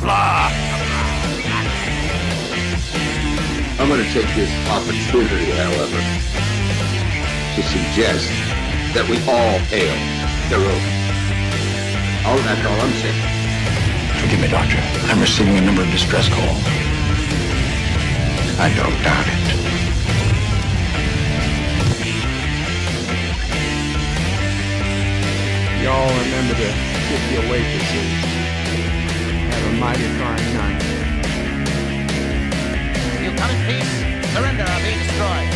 Qapla! I'm going to take this opportunity, however, to suggest that we all hail Hiroki. Oh, that's all I'm saying. Forgive me, Doctor. I'm receiving a number of distress calls. I don't doubt it. Y'all remember to tip your waitresses. Have a mighty fine night. You come in peace, surrender or be destroyed.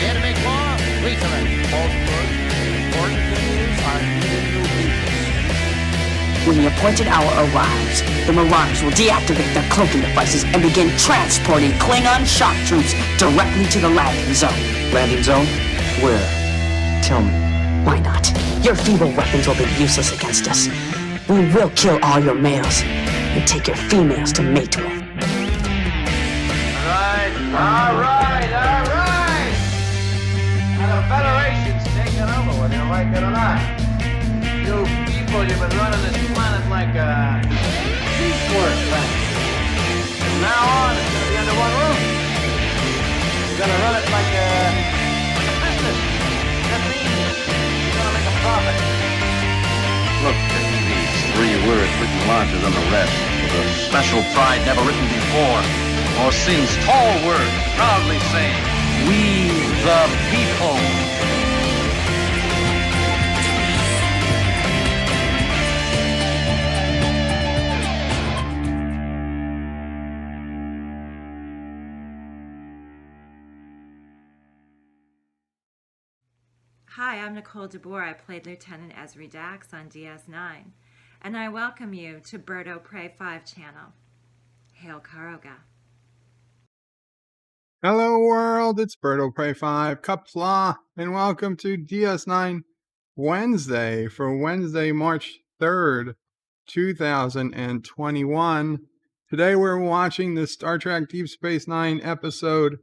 Here to make war, we surrender. Falsehood, important news are needed new people. When the appointed hour arrives, the Marauders will deactivate their cloaking devices and begin transporting Klingon shock troops directly to the landing zone. Landing zone? Where? Tell me. Why not? Your feeble weapons will be useless against us. We will kill all your males and take your females to mate with. All right. Now the Federation's taking over, whether you like it or not. You people, you've been running this planet like a piecework planet. From now on, it's going to be under one roof. You're going to run it like a business. That means you're going to make a profit. Look at these 3 words written larger than the rest, with a special pride never written before, or since. Tall words, proudly saying, "We the people." Hi, I'm Nicole DeBoer. I played Lieutenant Ezri Dax on DS9, and I welcome you to Birdo Prey 5 channel. Hail Karoga. Hello world, it's Birdo Prey 5, Qapla, and welcome to DS9 Wednesday for Wednesday, March 3rd, 2021. Today we're watching the Star Trek Deep Space Nine episode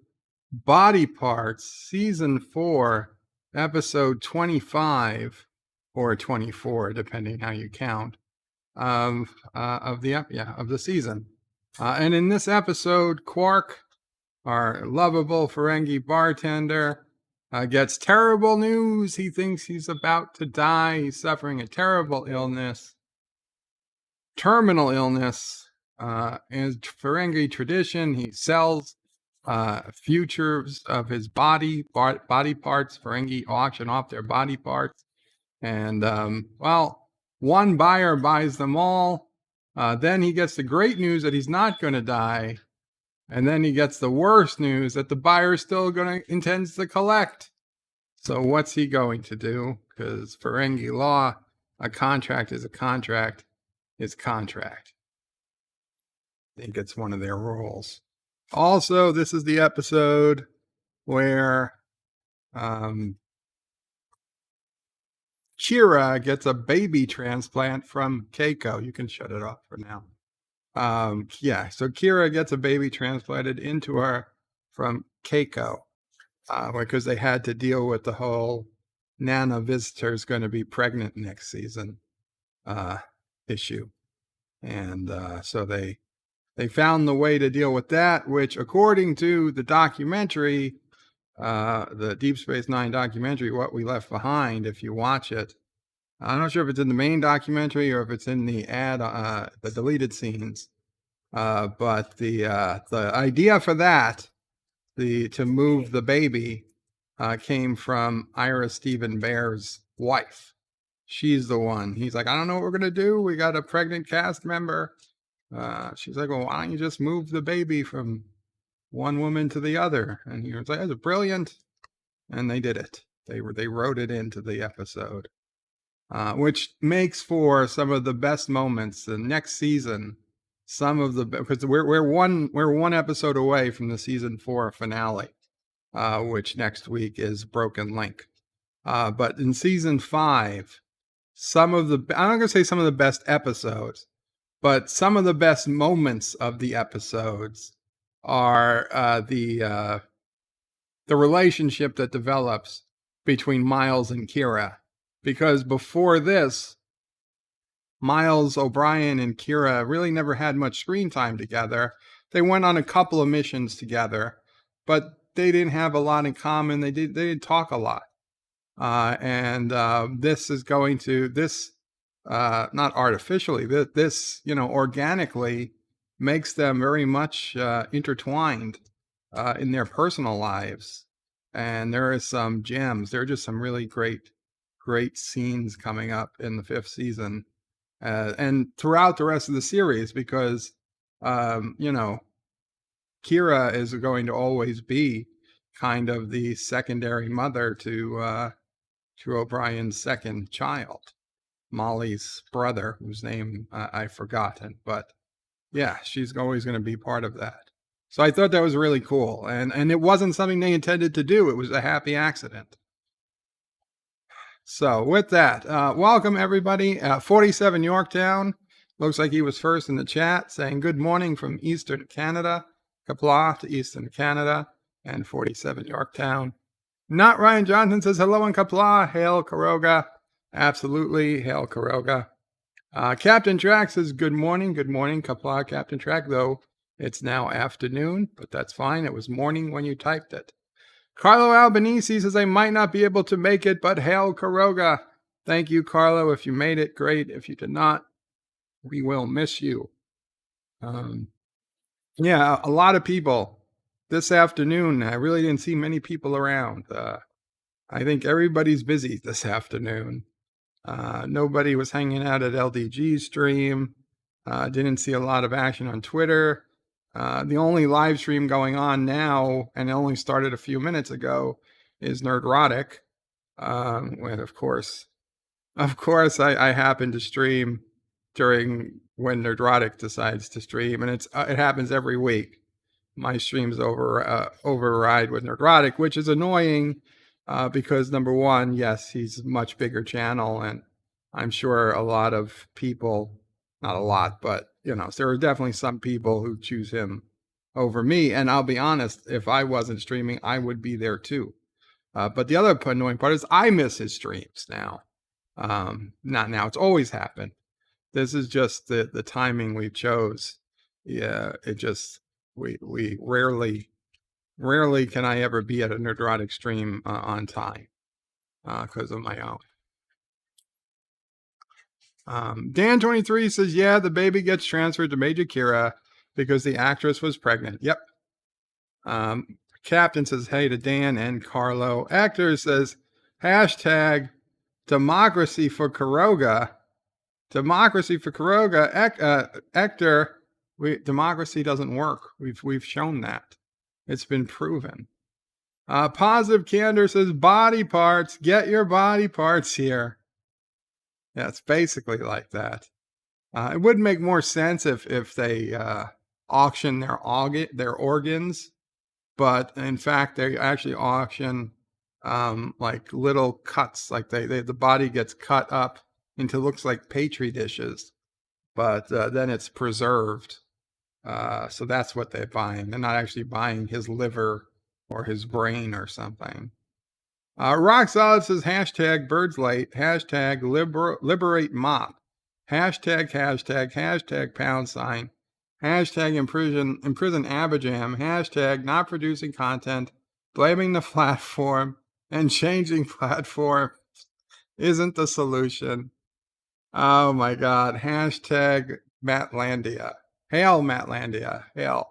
Body Parts, Season 4, Episode 25, or 24, depending how you count, of the season. And in this episode, Quark, our lovable Ferengi bartender, gets terrible news. He thinks he's about to die. He's suffering a terrible illness, terminal illness. In Ferengi tradition, he sells futures of his body parts. Ferengi auction off their body parts. And, one buyer buys them all. Then he gets the great news that he's not going to die. And then he gets the worst news that the buyer still intends to collect. So what's he going to do? Because Ferengi law, a contract is a contract is contract. I think it's one of their rules. Also, this is the episode where Kira gets a baby transplant from Keiko. You can shut it off for now. So Kira gets a baby transplanted into her from Keiko because they had to deal with the whole Nana visitor's going to be pregnant next season issue. And so they found the way to deal with that, which according to the documentary, the Deep Space Nine documentary, What We Left Behind, if you watch it, I'm not sure if it's in the main documentary or if it's in the the deleted scenes. But the idea for that, to move the baby, came from Ira Stephen Bear's wife. She's the one. He's like, I don't know what we're gonna do. We got a pregnant cast member. She's like, well, why don't you just move the baby from one woman to the other? And he was like, that's brilliant. And they did it. They wrote it into the episode. Which makes for some of the best moments the next season. Because we're one episode away from the season 4 finale, which next week is Broken Link. But in season 5, I'm not going to say some of the best episodes, but some of the best moments of the episodes are the relationship that develops between Miles and Kira. Because before this, Miles O'Brien and Kira really never had much screen time together. They went on a couple of missions together, but they didn't have a lot in common. They didn't talk a lot. This is going to not artificially, this organically makes them very much intertwined in their personal lives. And there is some gems. There are just some really great scenes coming up in the 5th season and throughout the rest of the series, because Kira is going to always be kind of the secondary mother to O'Brien's second child, Molly's brother, whose name I've forgotten, but yeah, she's always going to be part of that. So I thought that was really cool, and it wasn't something they intended to do. It was a happy accident. So with that, welcome everybody. 47 Yorktown, looks like he was first in the chat, saying good morning from Eastern Canada. Qapla to Eastern Canada, and 47 Yorktown. Not Ryan Johnson says hello in Qapla. Hail Karoga. Absolutely, hail Karoga. Captain Track says good morning Qapla, Captain Track, though it's now afternoon, but that's fine. It was morning when you typed it. Carlo Albanese says I might not be able to make it, but hail Karoga. Thank you, Carlo. If you made it, great. If you did not, we will miss you. Yeah, a lot of people this afternoon. I really didn't see many people around. I think everybody's busy this afternoon. Nobody was hanging out at LDG's stream. Didn't see a lot of action on Twitter. The only live stream going on now, and it only started a few minutes ago, is Nerdrotic. And of course, I happen to stream during when Nerdrotic decides to stream, and it happens every week. My streams override with Nerdrotic, which is annoying because number one, yes, he's a much bigger channel, and I'm sure a lot of people, not a lot, but there are definitely some people who choose him over me. And I'll be honest, if I wasn't streaming, I would be there too. But the other annoying part is I miss his streams now. Not now, it's always happened. This is just the timing we chose. Yeah, it just, we rarely can I ever be at a Nerdrotic stream on time because of my own. Dan23 says, yeah, the baby gets transferred to Major Kira because the actress was pregnant. Yep. Captain says, hey to Dan and Carlo. Actor says, hashtag democracy for Karoga. Democracy for Karoga. Hector, democracy doesn't work. We've shown that. It's been proven. Positive Candor says, body parts. Get your body parts here. Yeah, it's basically like that. It would make more sense if they auction their organs, but in fact they actually auction like little cuts, like the body gets cut up into looks like petri dishes, but then it's preserved. So that's what they're buying. They're not actually buying his liver or his brain or something. Rock Solid says hashtag birds late, hashtag liberate mop, hashtag pound sign, hashtag imprison Abajam, hashtag not producing content, blaming the platform, and changing platform isn't the solution. Oh my God. Hashtag Matlandia. Hail Matlandia. Hail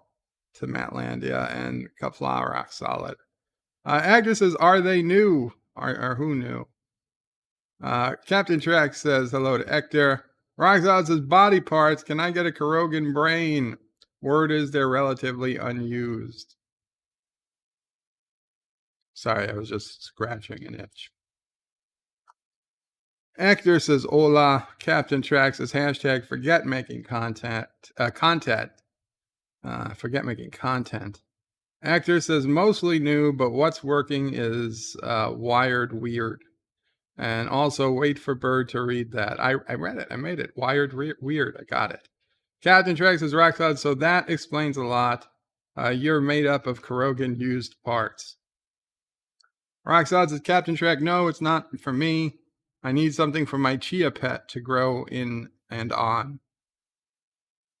to Matlandia and Qapla Rock Solid. Agnes says, are they new? Or who knew? Captain Track says, hello to Hector. Rock Solid says, body parts. Can I get a Karogan brain? Word is they're relatively unused. Sorry, I was just scratching an itch. Hector says, hola. Captain Track says, hashtag forget making content. Forget making content. Actor says mostly new, but what's working is Wired Weird. And also wait for Bird to read that. I read it. I made it. Wired Weird. I got it. Captain Track says Rock Solid, so that explains a lot. You're made up of Karogan used parts. Rock Solid says Captain Track, no, it's not for me. I need something for my chia pet to grow in and on.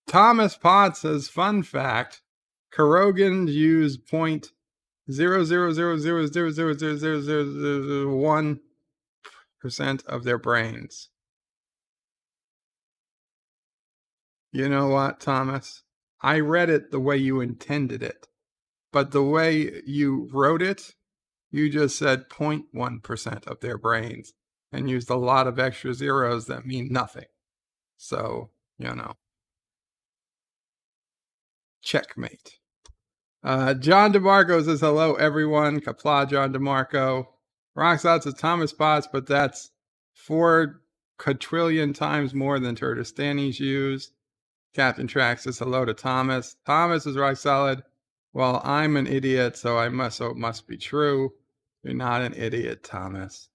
Thomas Potts says, fun fact, Kurogans use 0.000000001% of their brains. You know what, Thomas? I read it the way you intended it, but the way you wrote it, you just said 0.1% of their brains and used a lot of extra zeros that mean nothing. So, checkmate. John DeMarco says, hello, everyone. Qapla, John DeMarco. Roxalt says, Thomas Potts, but that's 4 quadrillion times more than Turdistanis use. Captain Trax says, hello to Thomas. Thomas is rock solid. Well, I'm an idiot, so it must be true. You're not an idiot, Thomas.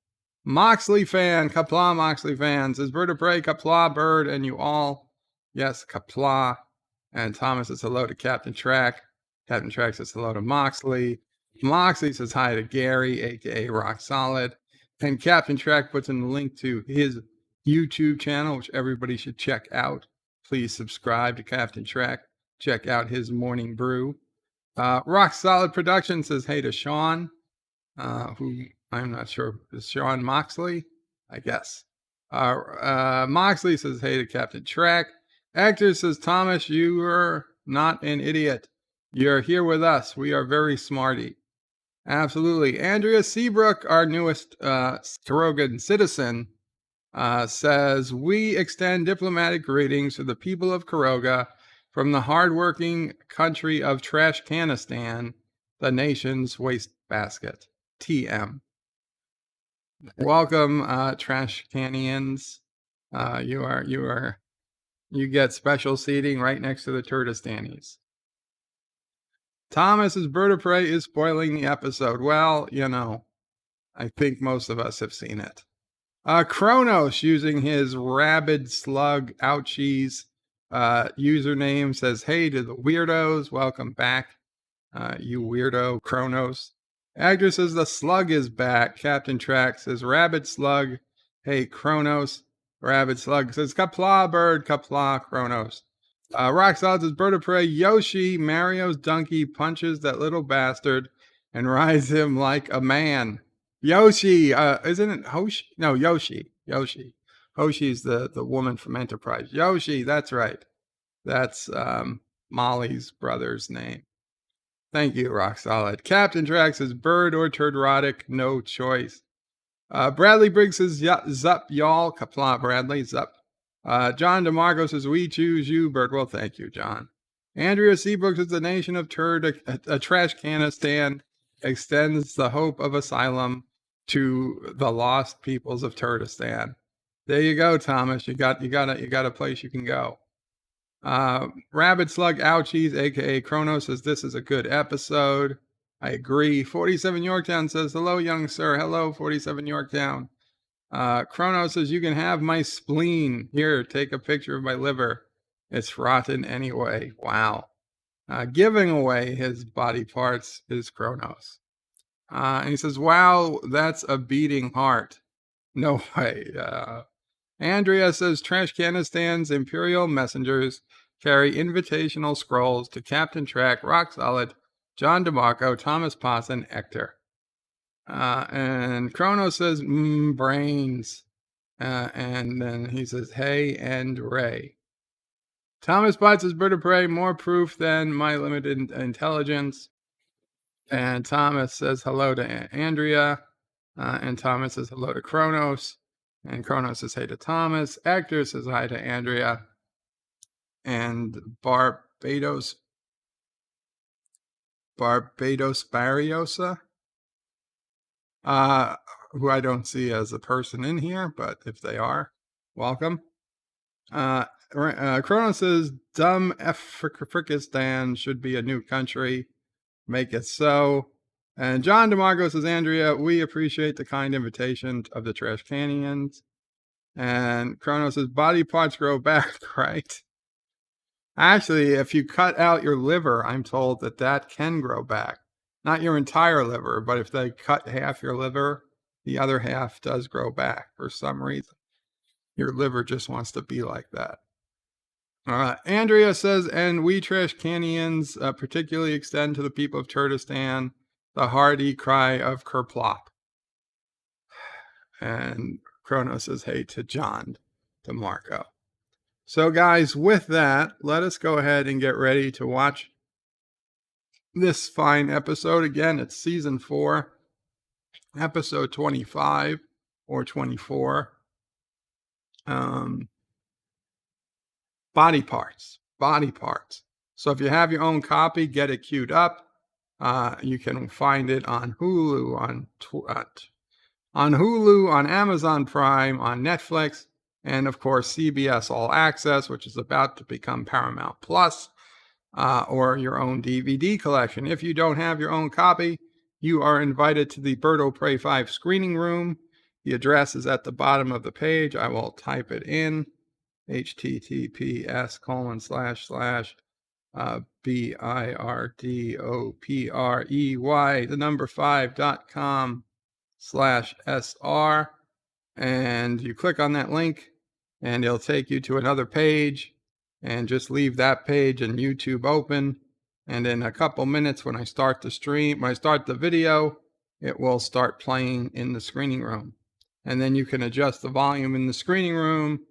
Moxley fan, Qapla Moxley fan says, bird of prey, Qapla bird, and you all. Yes, Qapla. And Thomas says hello to Captain Track. Captain Track says hello to Moxley. Moxley says hi to Gary, aka Rock Solid. And Captain Track puts in the link to his YouTube channel, which everybody should check out. Please subscribe to Captain Track. Check out his morning brew. Rock Solid Production says hey to Sean, who I'm not sure is Sean Moxley, I guess. Moxley says hey to Captain Track. Actor says, Thomas, you are not an idiot. You're here with us. We are very smarty. Absolutely. Andrea Seabrook, our newest Kurogan citizen, says, we extend diplomatic greetings to the people of Kuroga from the hardworking country of Trashcanistan, the nation's wastebasket. TM. Welcome, Trashcanians. You get special seating right next to the Turdistanis. Thomas's bird of prey is spoiling the episode. Well, I think most of us have seen it. Kronos, using his rabid slug ouchies username, says, hey to the weirdos. Welcome back, you weirdo, Kronos. Actor says, the slug is back. Captain Track says, rabid slug. Hey, Kronos. Rabid slug says, Qapla bird, Qapla, Kronos. Rock Solid says, bird of prey, Yoshi, Mario's donkey, punches that little bastard and rides him like a man. Yoshi, isn't it Hoshi? No, Yoshi. Hoshi's the woman from Enterprise. Yoshi, that's right. That's Molly's brother's name. Thank you, Rock Solid. Captain Trax says, bird or turd-rotic, no choice. Bradley Briggs says, zup, y'all. Qapla, Bradley, zup. John DeMarco says, we choose you, bird. Well, thank you, John. Andrea Seabrook says, the nation of turd, a Trashcanistan extends the hope of asylum to the lost peoples of Turdistan. There you go, Thomas. You got a place you can go. Rabid Slug Ouchies, aka Kronos, says, this is a good episode. I agree. 47 Yorktown says, hello, young sir. Hello, 47 Yorktown. Kronos says, you can have my spleen. Here, take a picture of my liver. It's rotten anyway. Wow. Giving away his body parts is Kronos. And he says, wow, that's a beating heart. No way. Andrea says, Trashcanistan's Imperial messengers carry invitational scrolls to Captain Track, Rock Solid, John DeMarco, Thomas Potts, and Hector. And Kronos says, brains. And then he says, hey and Ray. Thomas Potts says, bird of prey, more proof than my limited intelligence. And Thomas says hello to Andrea. And Thomas says hello to Kronos. And Kronos says hey to Thomas. Hector says hi to Andrea. And Barbados Barriosa, who I don't see as a person in here, but if they are, welcome. Kronos says, dumb Frikistan should be a new country. Make it so. And John DeMarco says, Andrea, we appreciate the kind invitation of the Trashcanians. And Kronos says, body parts grow back, right? Actually, if you cut out your liver, I'm told that can grow back. Not your entire liver, but if they cut half your liver, the other half does grow back for some reason. Your liver just wants to be like that. Andrea says, and we trash canians particularly extend to the people of Kurdistan the hearty cry of Qapla. And Chrono says, hey to John, to Marco. So guys, with that, let us go ahead and get ready to watch this fine episode. Again, it's season 4, episode 25 or 24. Body parts. So if you have your own copy, get it queued up. You can find it on Hulu, on Amazon Prime, on Netflix, and of course CBS All Access, which is about to become Paramount Plus, or your own DVD collection. If you don't have your own copy, you are invited to the Birdo Prey 5 screening room. The address is at the bottom of the page. I will type it in. https://birdoprey5.com/SR, and you click on that link and it'll take you to another page, and just leave that page and YouTube open, and in a couple minutes when I start the video, it will start playing in the screening room. And then you can adjust the volume in the screening room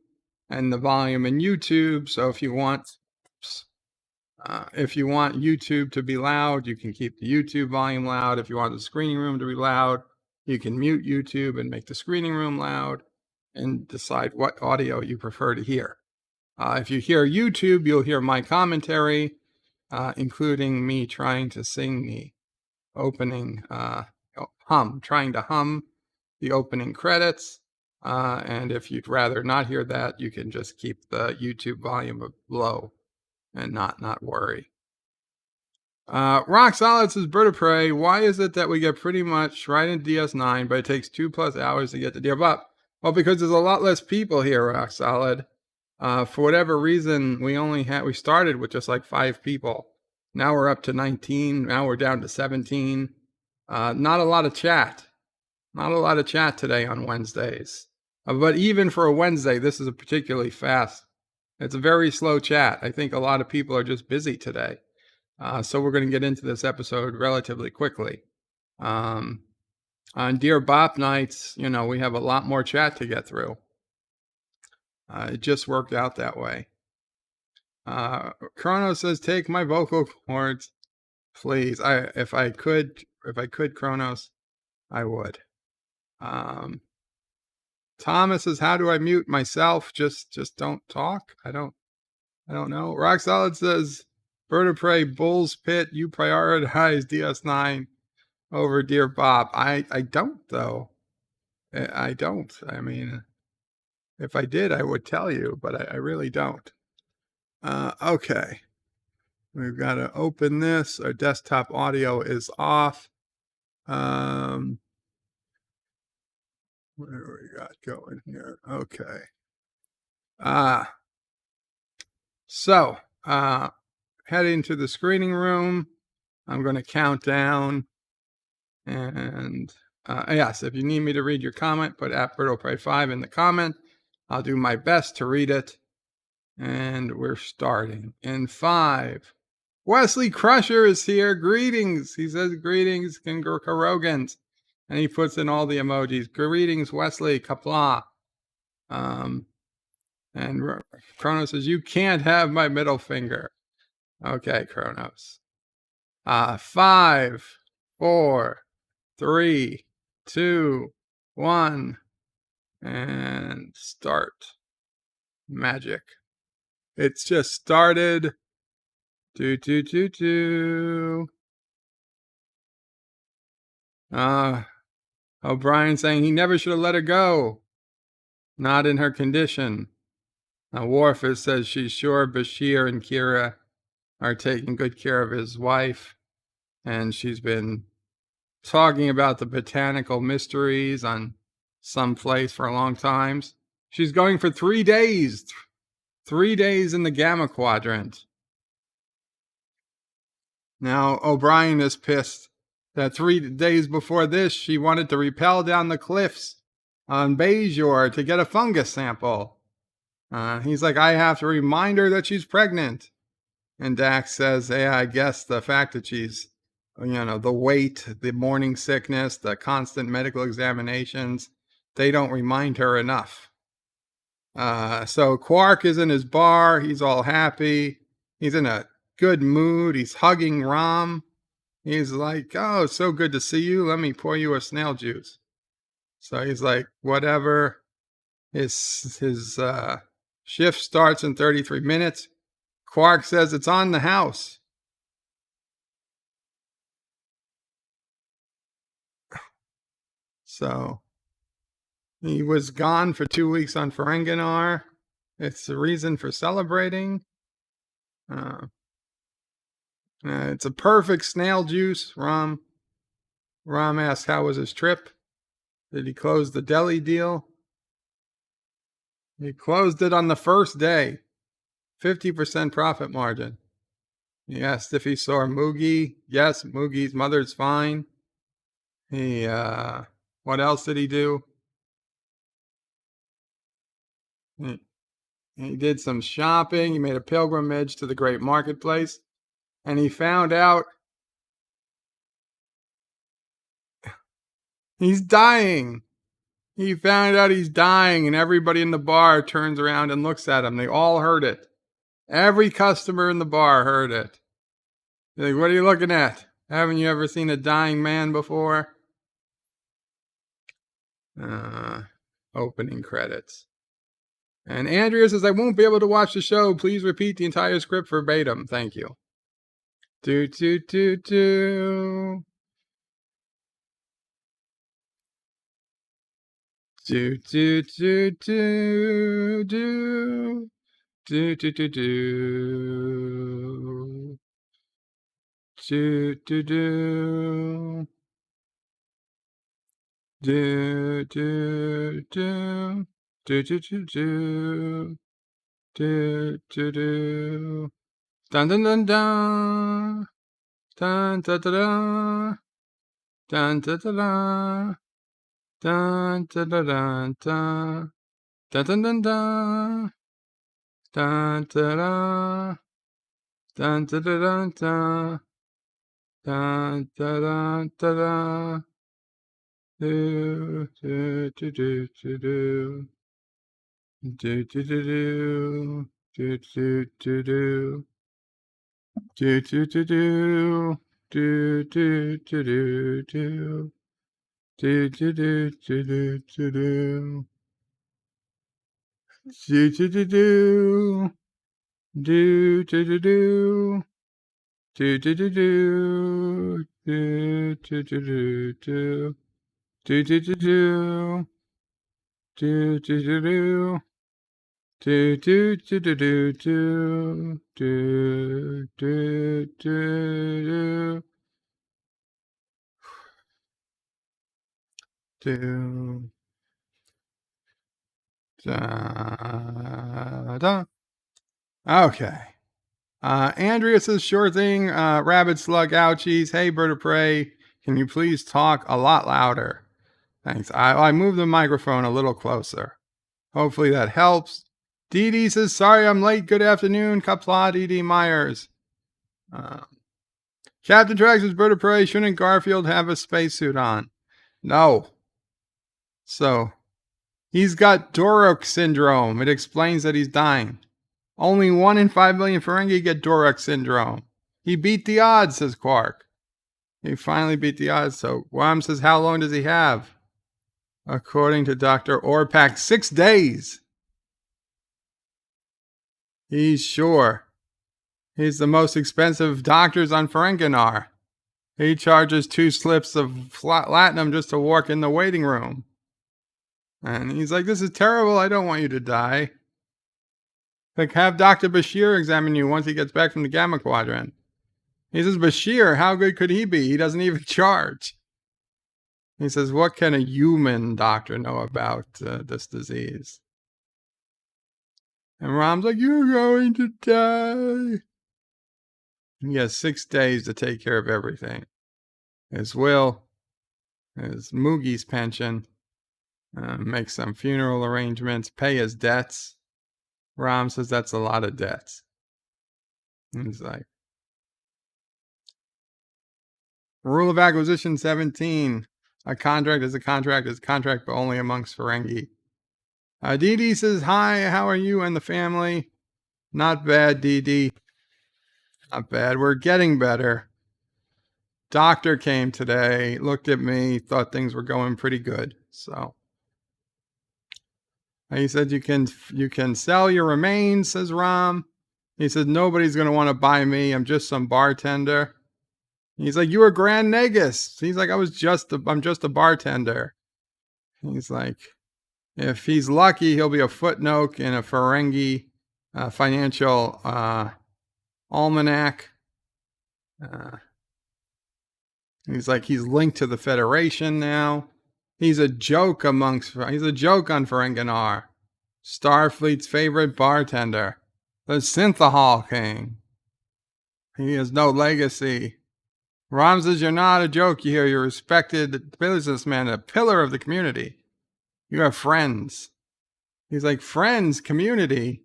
and the volume in YouTube. So if you want YouTube to be loud, you can keep the YouTube volume loud. If you want the screening room to be loud, you can mute YouTube and make the screening room loud, and decide what audio you prefer to hear. If you hear YouTube, you'll hear my commentary, including me trying to sing the opening, trying to hum the opening credits. And if you'd rather not hear that, you can just keep the YouTube volume low and not worry. Rock Solid says, Bird of Prey, why is it that we get pretty much right in DS9, but it takes 2+ hours to get to Dear Bob? Well, because there's a lot less people here, Rock Solid. For whatever reason, we started with just like 5 people. Now we're up to 19. Now we're down to 17. Not a lot of chat. Not a lot of chat today on Wednesdays. But even for a Wednesday, this is a particularly fast. It's a very slow chat. I think a lot of people are just busy today. So we're going to get into this episode relatively quickly. On Dear Bop nights, we have a lot more chat to get through. It just worked out that way. Chrono says, take my vocal cords, please. If I could, Chronos, I would. Thomas says, how do I mute myself? Just don't talk. I don't know. Rock Solid says, Bird of Prey, Bull's Pit, you prioritize DS9 over Dear Bob. I don't, though. I don't. I mean, if I did, I would tell you, but I really don't. Okay. We've got to open this. Our desktop audio is off. What do we got going here? Okay. So, heading to the screening room. I'm going to count down. And yes, if you need me to read your comment, put @BirdoPrey5 in the comment. I'll do my best to read it. And we're starting in 5. Wesley Crusher is here. Greetings. He says greetings, Karogans. And he puts in all the emojis. Greetings, Wesley, Qapla. And Kronos says, you can't have my middle finger. Okay, Kronos. 5, 4, 3, 2, 1. And start. Magic. It's just started. O'Brien saying he never should have let her go. Not in her condition. Warfus says she's sure Bashir and Kira are taking good care of his wife. And she's been talking about the botanical mysteries on some place for a long time. She's going for 3 days. 3 days in the Gamma Quadrant. Now, O'Brien is pissed that 3 days before this, she wanted to rappel down the cliffs on Bejor to get a fungus sample. He's like, I have to remind her that she's pregnant. And Dax says, hey, I guess the fact that she's, the weight, the morning sickness, the constant medical examinations, they don't remind her enough. So Quark is in his bar. He's all happy. He's in a good mood. He's hugging Rom. He's like, oh, it's so good to see you. Let me pour you a snail juice. So he's like, whatever. His shift starts in 33 minutes. Quark says it's on the house. So he was gone for 2 weeks on Ferengi. It's the reason for celebrating. It's a perfect snail juice. Rom asks, how was his trip? Did he close the deli deal? He closed it on the first day. 50% profit margin. He asked if he saw Moogie. Yes, Moogie's mother's fine. What else did he do? He did some shopping. He made a pilgrimage to the great marketplace. And he found out he's dying. He found out he's dying, and everybody in the bar turns around and looks at him. They all heard it. Every customer in the bar heard it. They're like, what are you looking at? Haven't you ever seen a dying man before? Opening credits. And Andrea says, I won't be able to watch the show. Please repeat the entire script verbatim. Thank you. Do, do, do, do. Do, do, do, do, do. Do, do, do, do. Do, do, do. Do, do, do. Do, do, do, do. Do, do, do. Dun, dun, dun, dun. Dun, da, da, da. Dun, da, da, da. Dun, da, da, da, da. Dun, dun, dun, dun. Dun, da, da. Dun, da, da, da, da. Dun, da, da, da, da. Do, do, do, do, do, do. Do, do, do, do. Do, do, do, do. Do, do, do, do. Do, do, do, do, do. Do, do, do, do, do, do, do. Do, do, do, do. Do, do, do, do. Do, do, do, do. Do, do, do, do, do. Do, do, do, do. Do, do, do, do. Do, do, do, do, do, do. Do, do, do, do. Do. Da, da. Okay. Andrea says, sure thing. Rabbit slug ouchies. Hey, bird of prey. Can you please talk a lot louder? Thanks. I moved the microphone a little closer. Hopefully that helps. Dee Dee says, sorry I'm late. Good afternoon. Qapla, Dee Dee Myers. Captain Trax says, bird of prey. Shouldn't Garfield have a spacesuit on? No. So, he's got Dorok syndrome. It explains that he's dying. Only 1 in 5 million Ferengi get Dorok syndrome. He beat the odds, says Quark. He finally beat the odds. So Worm says, how long does he have? According to Dr. Orpak, 6 days. He's sure. He's the most expensive doctors on Ferengi. He charges 2 slips of platinum just to walk in the waiting room. And he's like, this is terrible. I don't want you to die. Like, have Dr. Bashir examine you once he gets back from the Gamma Quadrant. He says, Bashir, how good could he be? He doesn't even charge. He says, what can a human doctor know about this disease? And Rom's like, you're going to die. He has 6 days to take care of everything. His will, his Moogie's pension, Make some funeral arrangements, pay his debts. Ram says that's a lot of debts. And he's like, rule of acquisition 17. A contract is a contract is a contract, but only amongst Ferengi. Dee Dee says, hi, how are you and the family? Not bad, Dee Dee. Not bad. We're getting better. Doctor came today, looked at me, thought things were going pretty good. So he said you can sell your remains, says Ram. He said nobody's gonna want to buy me. I'm just some bartender. He's like, you were Grand Negus. He's like, I'm just a bartender. He's like, if he's lucky, he'll be a footnote in a Ferengi financial almanac. He's like, he's linked to the Federation now. He's a joke on Ferenginar. Starfleet's favorite bartender. The Synthahol King. He has no legacy. Ram says, you're not a joke. You're a respected businessman, a pillar of the community. You have friends. He's like, friends, community.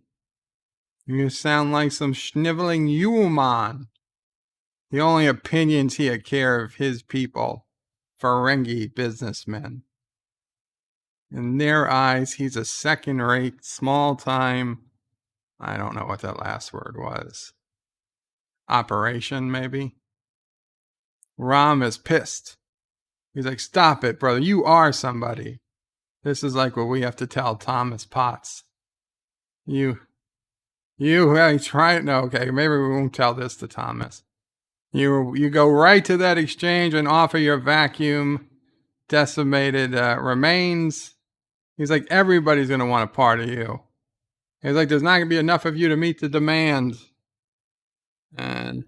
You sound like some schniveling human. The only opinions he had care of his people, Ferengi businessmen. In their eyes, he's a second-rate, small-time, I don't know what that last word was. Operation, maybe? Ram is pissed. He's like, stop it, brother. You are somebody. This is like what we have to tell Thomas Potts. You try it. No, okay, maybe we won't tell this to Thomas. You go right to that exchange and offer your vacuum decimated remains. He's like, everybody's going to want a part of you. He's like, there's not going to be enough of you to meet the demand. And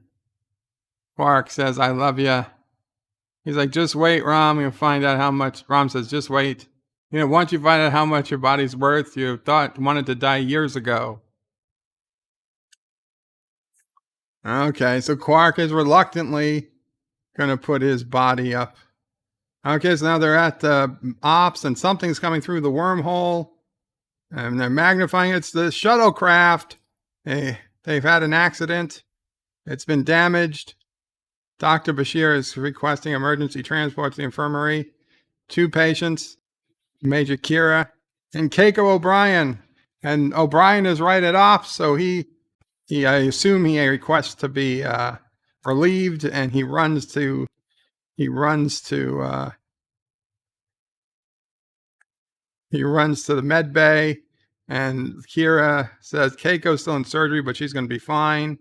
Quark says, I love you. He's like, just wait, Ram. You'll find out how much. Ram says, just wait. Once you find out how much your body's worth, you wanted to die years ago. Okay, so Quark is reluctantly going to put his body up. Okay, so now they're at the ops, and something's coming through the wormhole, and they're magnifying it. It's the shuttlecraft. They've had an accident. It's been damaged. Dr. Bashir is requesting emergency transport to the infirmary. 2 patients, Major Kira and Keiko O'Brien. And O'Brien is right at ops, so I assume he requests to be relieved, and he runs to the med bay, and Kira says Keiko's still in surgery, but she's going to be fine.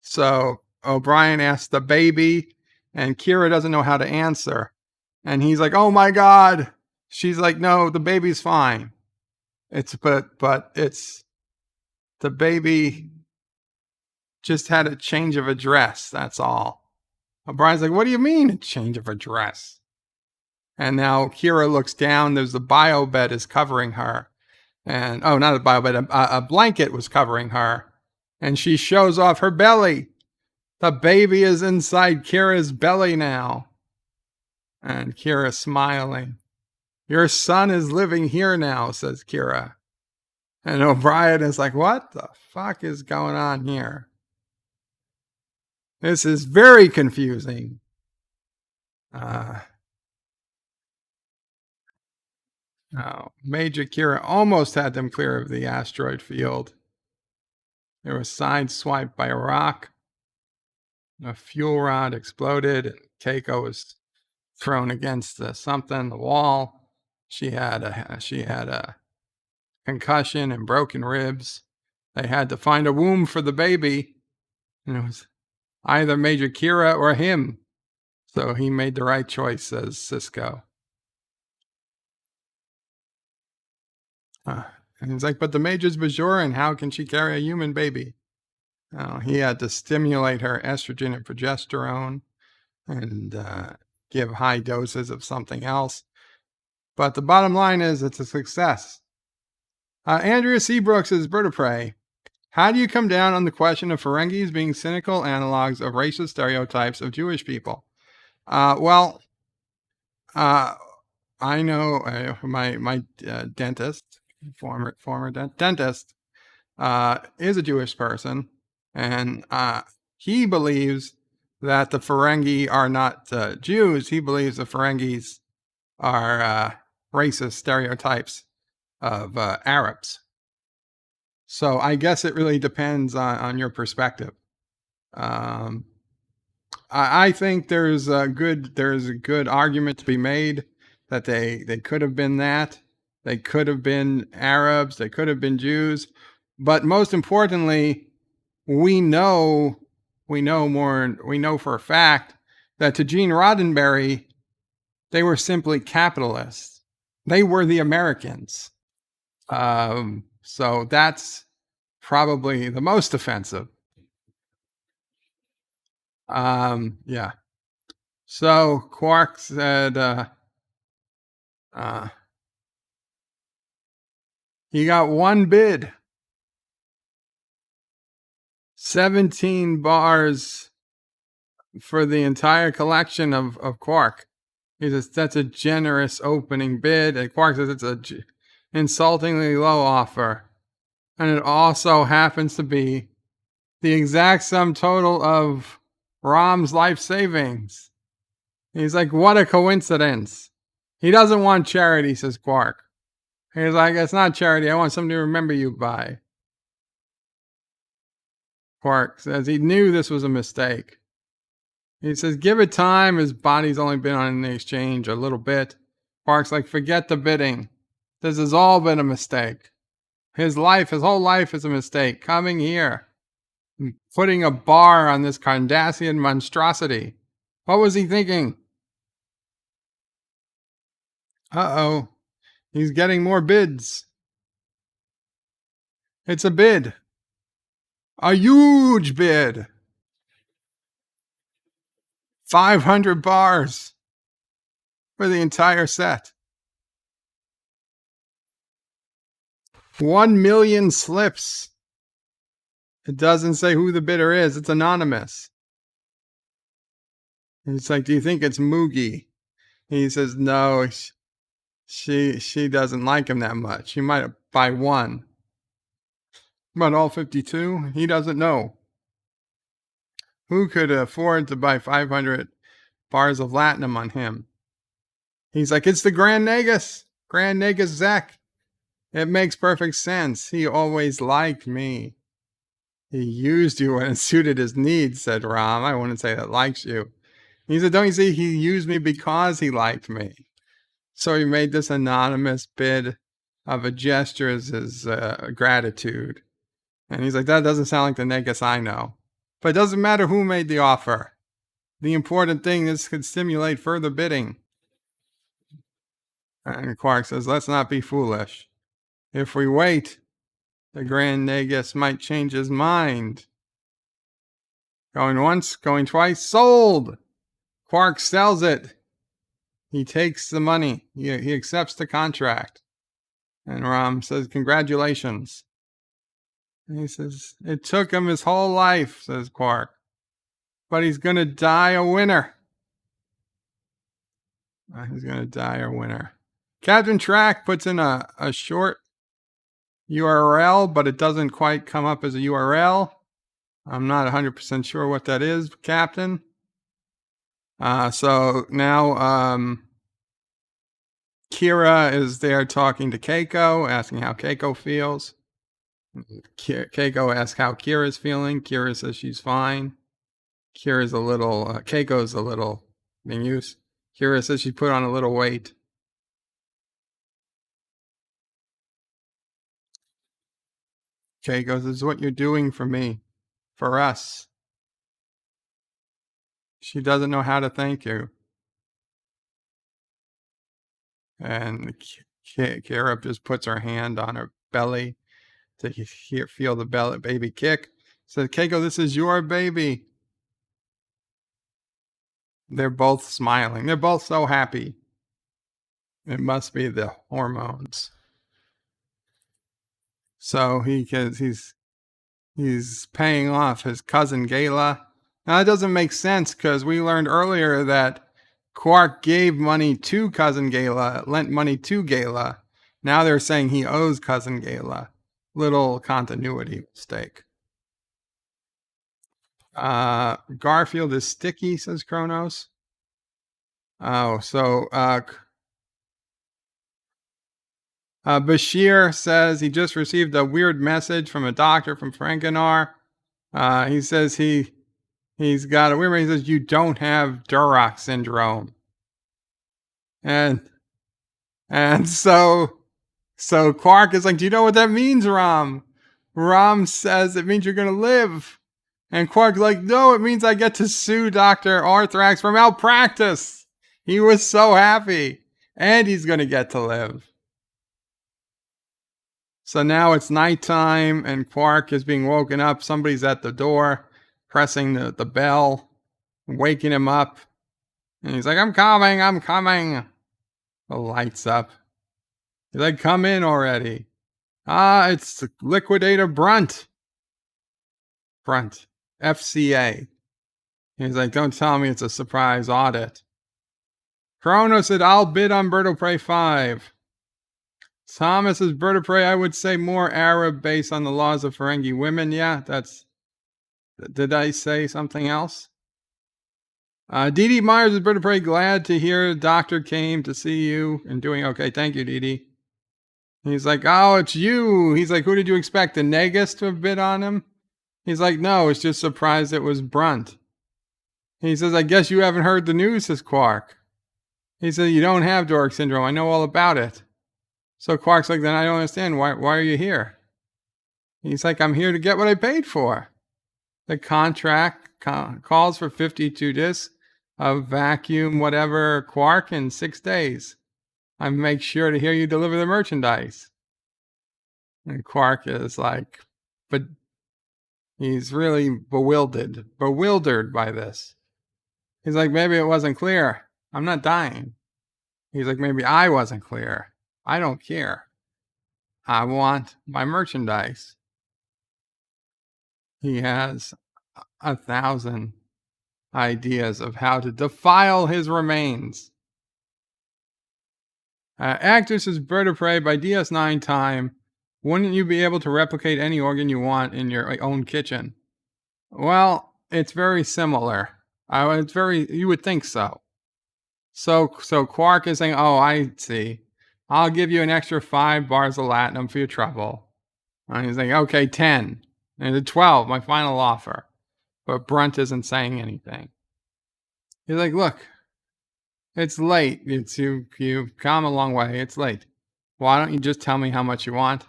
So O'Brien asks the baby, and Kira doesn't know how to answer. And he's like, oh my God. She's like, no, the baby's fine. But it's the baby just had a change of address. That's all. O'Brien's like, what do you mean a change of address? And now Kira looks down. There's the bio bed is covering her. And, oh, not a bio bed, a blanket was covering her. And she shows off her belly. The baby is inside Kira's belly now. And Kira's smiling. Your son is living here now, says Kira. And O'Brien is like, what the fuck is going on here? This is very confusing. Major Kira almost had them clear of the asteroid field. They were sideswiped by a rock. A fuel rod exploded, and Keiko was thrown against the wall. She had a concussion and broken ribs. They had to find a womb for the baby, and it was either Major Kira or him. So he made the right choice, says Cisco. And he's like, but the Major's Bajoran, how can she carry a human baby? He had to stimulate her estrogen and progesterone and give high doses of something else. But the bottom line is it's a success. Andrea Seabrooks is Bird of Prey. How do you come down on the question of Ferengis being cynical analogs of racist stereotypes of Jewish people? I I know my dentist, former dentist, is a Jewish person, and he believes that the Ferengi are not Jews. He believes the Ferengis are racist stereotypes of Arabs. So I guess it really depends on your perspective. Um, I think there's a good argument to be made that they could have been that. They could have been Arabs. They could have been Jews. But most importantly, we know we know for a fact that to Gene Roddenberry, they were simply capitalists. They were the Americans. So that's probably the most offensive. Yeah. So Quark said he got one bid, 17 bars for the entire collection of Quark. He says that's a generous opening bid, and Quark says it's a insultingly low offer, and it also happens to be the exact sum total of Rom's life savings. He's like, what a coincidence. He doesn't want charity, says Quark. He's like, it's not charity. I want something to remember you by. Quark says he knew this was a mistake. He says, give it time. His body's only been on the exchange a little bit. Quark's like, forget the bidding. This has all been a mistake. His whole life is a mistake. Coming here, putting a bar on this Cardassian monstrosity. What was he thinking? Uh-oh. He's getting more bids. It's a bid. A huge bid. 500 bars for the entire set. 1 million slips. It doesn't say who the bidder is. It's anonymous. And it's like, do you think it's Moogie? He says, no, she doesn't like him that much. She might buy one. But all 52? He doesn't know. Who could afford to buy 500 bars of latinum on him? He's like, it's the Grand Nagus. Grand Nagus Zek. It makes perfect sense. He always liked me. He used you when it suited his needs, said Rom. I wouldn't say that likes you. He said, don't you see, he used me because he liked me. So he made this anonymous bid of a gesture as his gratitude. And he's like, that doesn't sound like the Nagus I know. But it doesn't matter who made the offer. The important thing is could stimulate further bidding. And Quark says, let's not be foolish. If we wait, the Grand Nagus might change his mind. Going once, going twice, sold! Quark sells it. He takes the money. He accepts the contract. And Rom says, congratulations. And he says, it took him his whole life, says Quark. But he's going to die a winner. He's going to die a winner. Captain Track puts in a short URL, but it doesn't quite come up as a URL. I'm not 100% sure what that is, Captain. So now Kira is there talking to Keiko, asking how Keiko feels. Keiko asks how Kira's feeling. Kira says she's fine. Keiko's a little being used. Kira says she put on a little weight. Keiko says, what you're doing for me, for us. She doesn't know how to thank you. And Kira just puts her hand on her belly to feel the baby kick. Says, Keiko, this is your baby. They're both smiling. They're both so happy. It must be the hormones. So he's paying off his cousin Gayla. Now that doesn't make sense because we learned earlier that Quark gave money to Cousin Gala, lent money to Gala. Now they're saying he owes Cousin Gala. Little continuity mistake. Garfield is sticky, says Kronos. Oh, so Bashir says he just received a weird message from a doctor from Frankenar. He says he's got a weird. He says you don't have Duroc syndrome, and so Quark is like, do you know what that means, Rom? Rom says it means you're gonna live, and Quark's like, no, it means I get to sue Dr. Arthrax for malpractice. He was so happy, and he's gonna get to live. So now it's nighttime and Quark is being woken up. Somebody's at the door, pressing the bell, waking him up. And he's like, I'm coming. The light's up. He's like, come in already. It's Liquidator Brunt. FCA. He's like, don't tell me it's a surprise audit. Kronos said, I'll bid on Bird of Prey 5. Thomas is Bird of Prey, I would say more Arab based on the laws of Ferengi women. Yeah, did I say something else? Dee Myers is Bird of Prey, glad to hear doctor came to see you and doing okay. Thank you, Dee. He's like, oh, it's you. He's like, who did you expect, the Negus to have bid on him? He's like, no, it's just surprised it was Brunt. He says, I guess you haven't heard the news, says Quark. He said, you don't have Duroc syndrome. I know all about it. So Quark's like, then I don't understand. Why are you here? He's like, I'm here to get what I paid for. The contract calls for 52 discs of vacuum whatever Quark in 6 days. I make sure to hear you deliver the merchandise. And Quark is like, but he's really bewildered by this. He's like, maybe it wasn't clear. I'm not dying. He's like, maybe I wasn't clear. I don't care. I want my merchandise. He has 1,000 ideas of how to defile his remains. Actress is Bird of Prey by DS9 time. Wouldn't you be able to replicate any organ you want in your own kitchen? Well, it's very similar. You would think so. So Quark is saying, oh, I see. I'll give you an extra 5 bars of latinum for your trouble. And he's like, okay, 10. And 12, my final offer. But Brunt isn't saying anything. He's like, look, it's late. You've come a long way. It's late. Why don't you just tell me how much you want?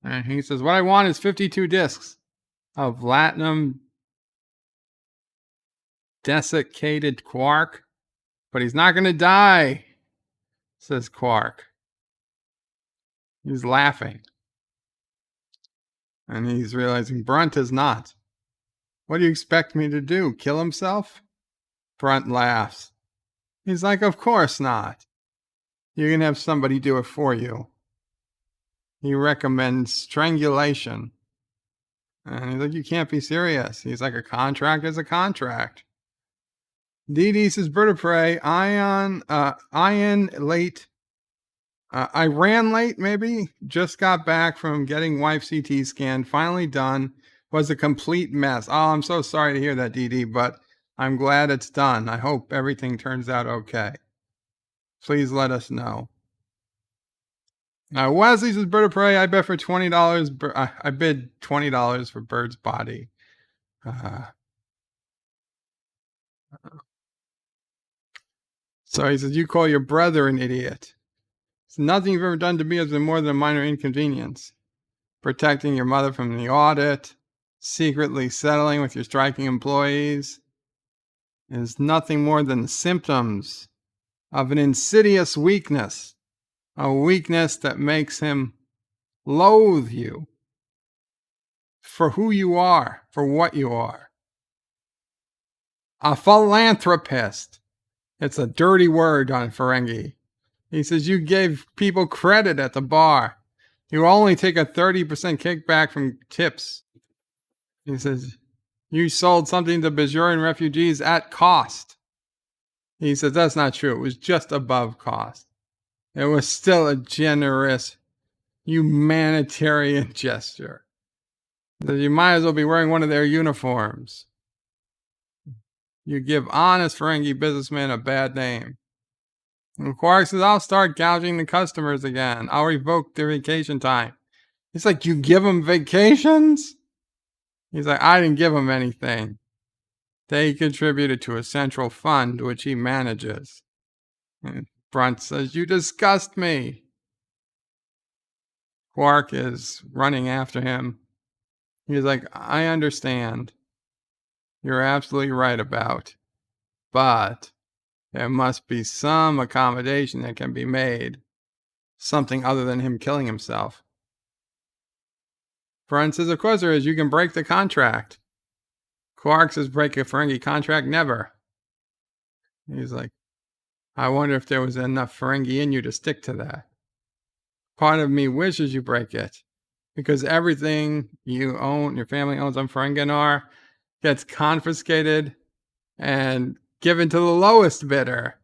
And he says, what I want is 52 discs of latinum desiccated Quark. But he's not going to die, says Quark. He's laughing. And he's realizing Brunt is not. What do you expect me to do? Kill himself? Brunt laughs. He's like, of course not. You can have somebody do it for you. He recommends strangulation. And he's like, you can't be serious. He's like, a contract is a contract. Dee says, Bird of Prey, I ran late, maybe. Just got back from getting wife CT scan. Finally done. Was a complete mess. Oh, I'm so sorry to hear that, Dee, but I'm glad it's done. I hope everything turns out okay. Please let us know. Wesley says, Bird of Prey, I bet for $20. I bid $20 for Bird's body. So he says, you call your brother an idiot. So nothing you've ever done to me has been more than a minor inconvenience. Protecting your mother from the audit, secretly settling with your striking employees, is nothing more than the symptoms of an insidious weakness. A weakness that makes him loathe you for who you are, for what you are. A philanthropist. It's a dirty word on Ferengi. He says, you gave people credit at the bar. You only take a 30% kickback from tips. He says, you sold something to Bajoran refugees at cost. He says, that's not true. It was just above cost. It was still a generous humanitarian gesture. That you might as well be wearing one of their uniforms. You give honest Ferengi businessmen a bad name. And Quark says, I'll start gouging the customers again. I'll revoke their vacation time. He's like, you give them vacations? He's like, I didn't give them anything. They contributed to a central fund which he manages. And Brunt says, you disgust me. Quark is running after him. He's like, I understand. You're absolutely right about. But there must be some accommodation that can be made. Something other than him killing himself. Brunt says, of course there is. You can break the contract. Quark says, break a Ferengi contract? Never. He's like, I wonder if there was enough Ferengi in you to stick to that. Part of me wishes you break it. Because everything you own, your family owns on Ferenginar, gets confiscated and given to the lowest bidder.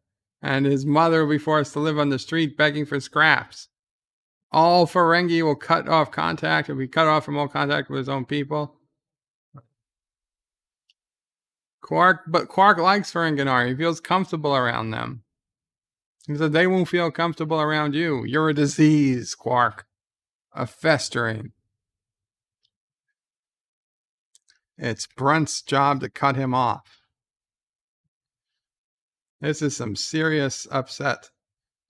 And his mother will be forced to live on the street begging for scraps. All Ferengi will cut off contact, will be cut off from all contact with his own people. But Quark likes Ferenginar. He feels comfortable around them. He said, they won't feel comfortable around you. You're a disease, Quark. A festering. It's Brunt's job to cut him off. This is some serious upset.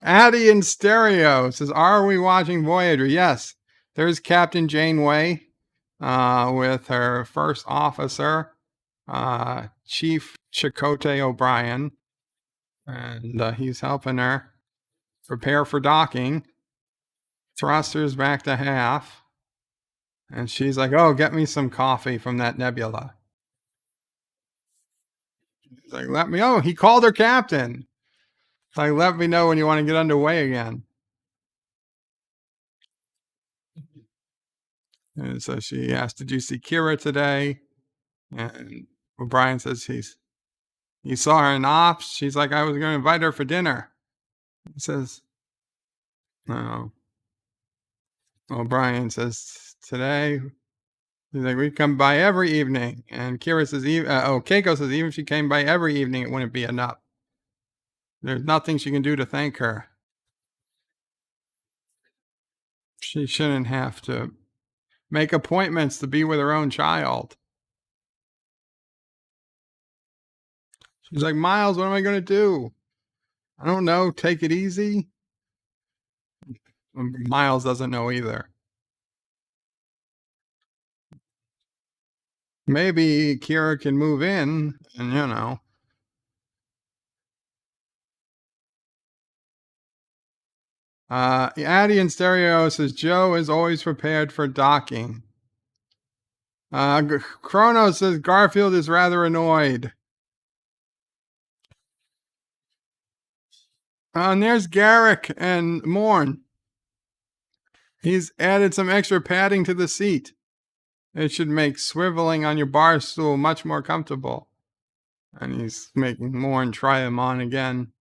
Addie in stereo says, are we watching Voyager? Yes. There's Captain Janeway with her first officer, Chief Chakotay O'Brien. And he's helping her prepare for docking. Thrusters back to half. And she's like, oh, get me some coffee from that nebula. He's like, let me know. He called her captain. Like, let me know when you want to get underway again. And so she asked, did you see Kira today? And O'Brien says he saw her in ops. She's like, I was going to invite her for dinner. He says, no. O'Brien says, today, he's like, we come by every evening. And Kira says, Keiko says, even if she came by every evening, it wouldn't be enough. There's nothing she can do to thank her. She shouldn't have to make appointments to be with her own child. She's like, Miles, what am I going to do? I don't know. Take it easy. Miles doesn't know either. Maybe Kira can move in and, you know. Addie in stereo says, Joe is always prepared for docking. Chrono says, Garfield is rather annoyed. And there's Garrick and Morn. He's added some extra padding to the seat. It should make swiveling on your bar stool much more comfortable. And he's making Morn try him on again.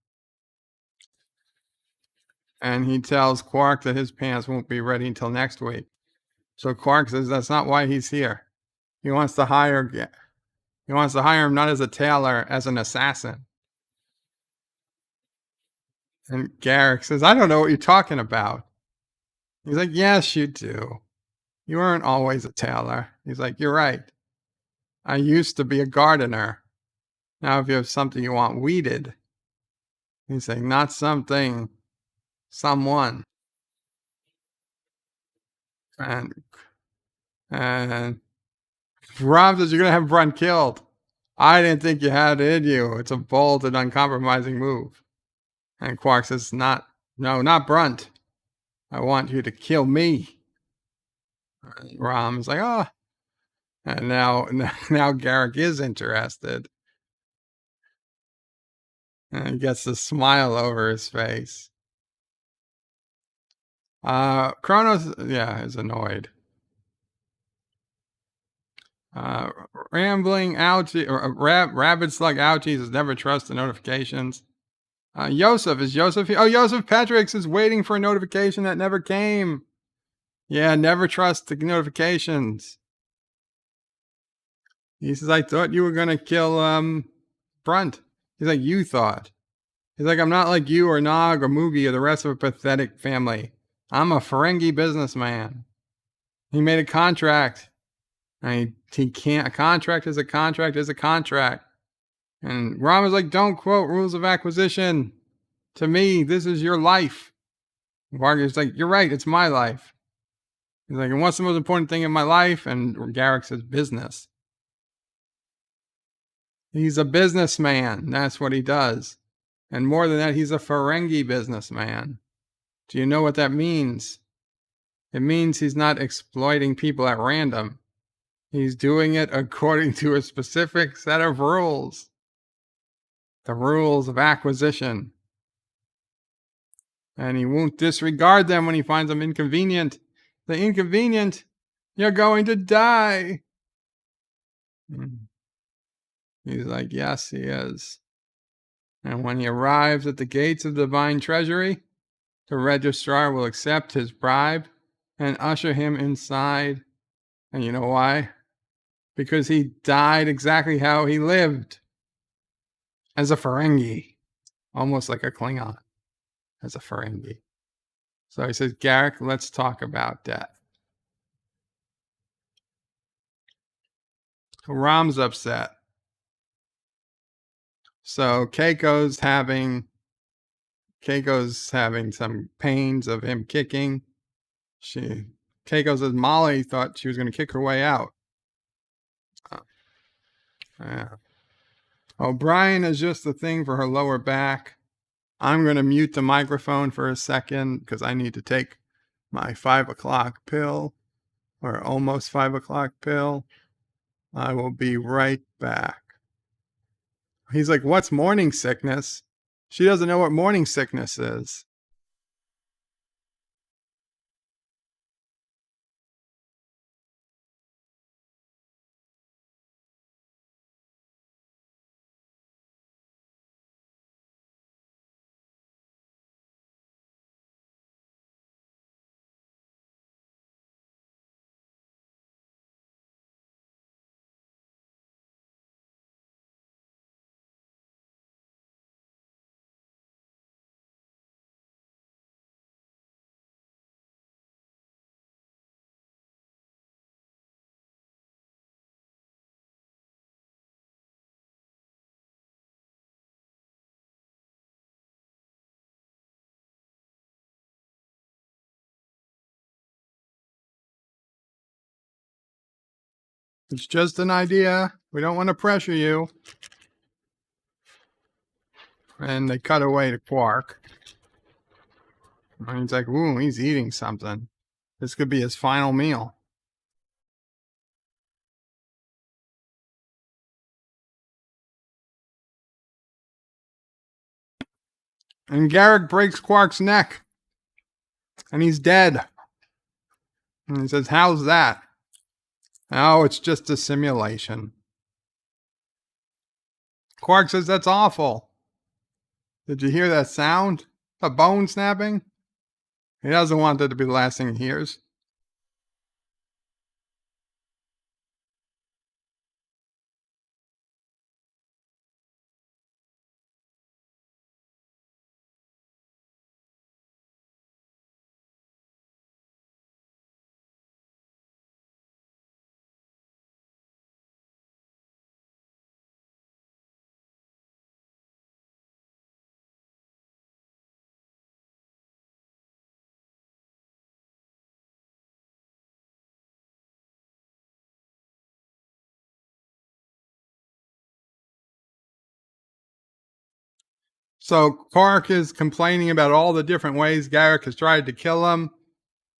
And he tells Quark that his pants won't be ready until next week. So Quark says that's not why he's here. He wants to hire him not as a tailor, as an assassin. And Garrick says, I don't know what you're talking about. He's like, yes, you do. You weren't always a tailor. He's like, you're right. I used to be a gardener. Now if you have something you want weeded, he's saying, not something, someone. And Rob says, you're going to have Brunt killed. I didn't think you had it in you. It's a bold and uncompromising move. And Quark says, no, not Brunt. I want you to kill me. And Rom's like, oh. And now Garrick is interested. And he gets a smile over his face. Kronos, is annoyed. Rambling ouchie, or rabid slug ouchies never trust the notifications. Yosef, is Yosef here? Oh, Yosef Petrix is waiting for a notification that never came. Yeah, never trust the notifications. He says, I thought you were going to kill Brunt. He's like, you thought. He's like, I'm not like you or Nog or Moogie or the rest of a pathetic family. I'm a Ferengi businessman. He made a contract. He can't. A contract is a contract is a contract. And Ram was like, don't quote rules of acquisition. To me, this is your life. Vargas like, you're right, it's my life. He's like, and what's the most important thing in my life? And Garak says, business. He's a businessman. That's what he does. And more than that, he's a Ferengi businessman. Do you know what that means? It means he's not exploiting people at random. He's doing it according to a specific set of rules. The rules of acquisition. And he won't disregard them when he finds them inconvenient. The inconvenient, you're going to die. He's like, yes, he is. And when he arrives at the gates of the divine treasury, the registrar will accept his bribe and usher him inside. And you know why? Because he died exactly how he lived. As a Ferengi. Almost like a Klingon. As a Ferengi. So he says, Garak, let's talk about death. Ram's upset. So Keiko's having some pains of him kicking. Keiko says Molly thought she was going to kick her way out. O'Brien is just the thing for her lower back. I'm going to mute the microphone for a second because I need to take my 5 o'clock pill, or almost 5 o'clock pill. I will be right back. He's like, what's morning sickness? She doesn't know what morning sickness is. It's just an idea. We don't want to pressure you. And they cut away to Quark. And he's like, ooh, he's eating something. This could be his final meal. And Garak breaks Quark's neck. And he's dead. And he says, how's that? Oh, it's just a simulation. Quark says, that's awful. Did you hear that sound? A bone snapping? He doesn't want that to be the last thing he hears. So Quark is complaining about all the different ways Garak has tried to kill him.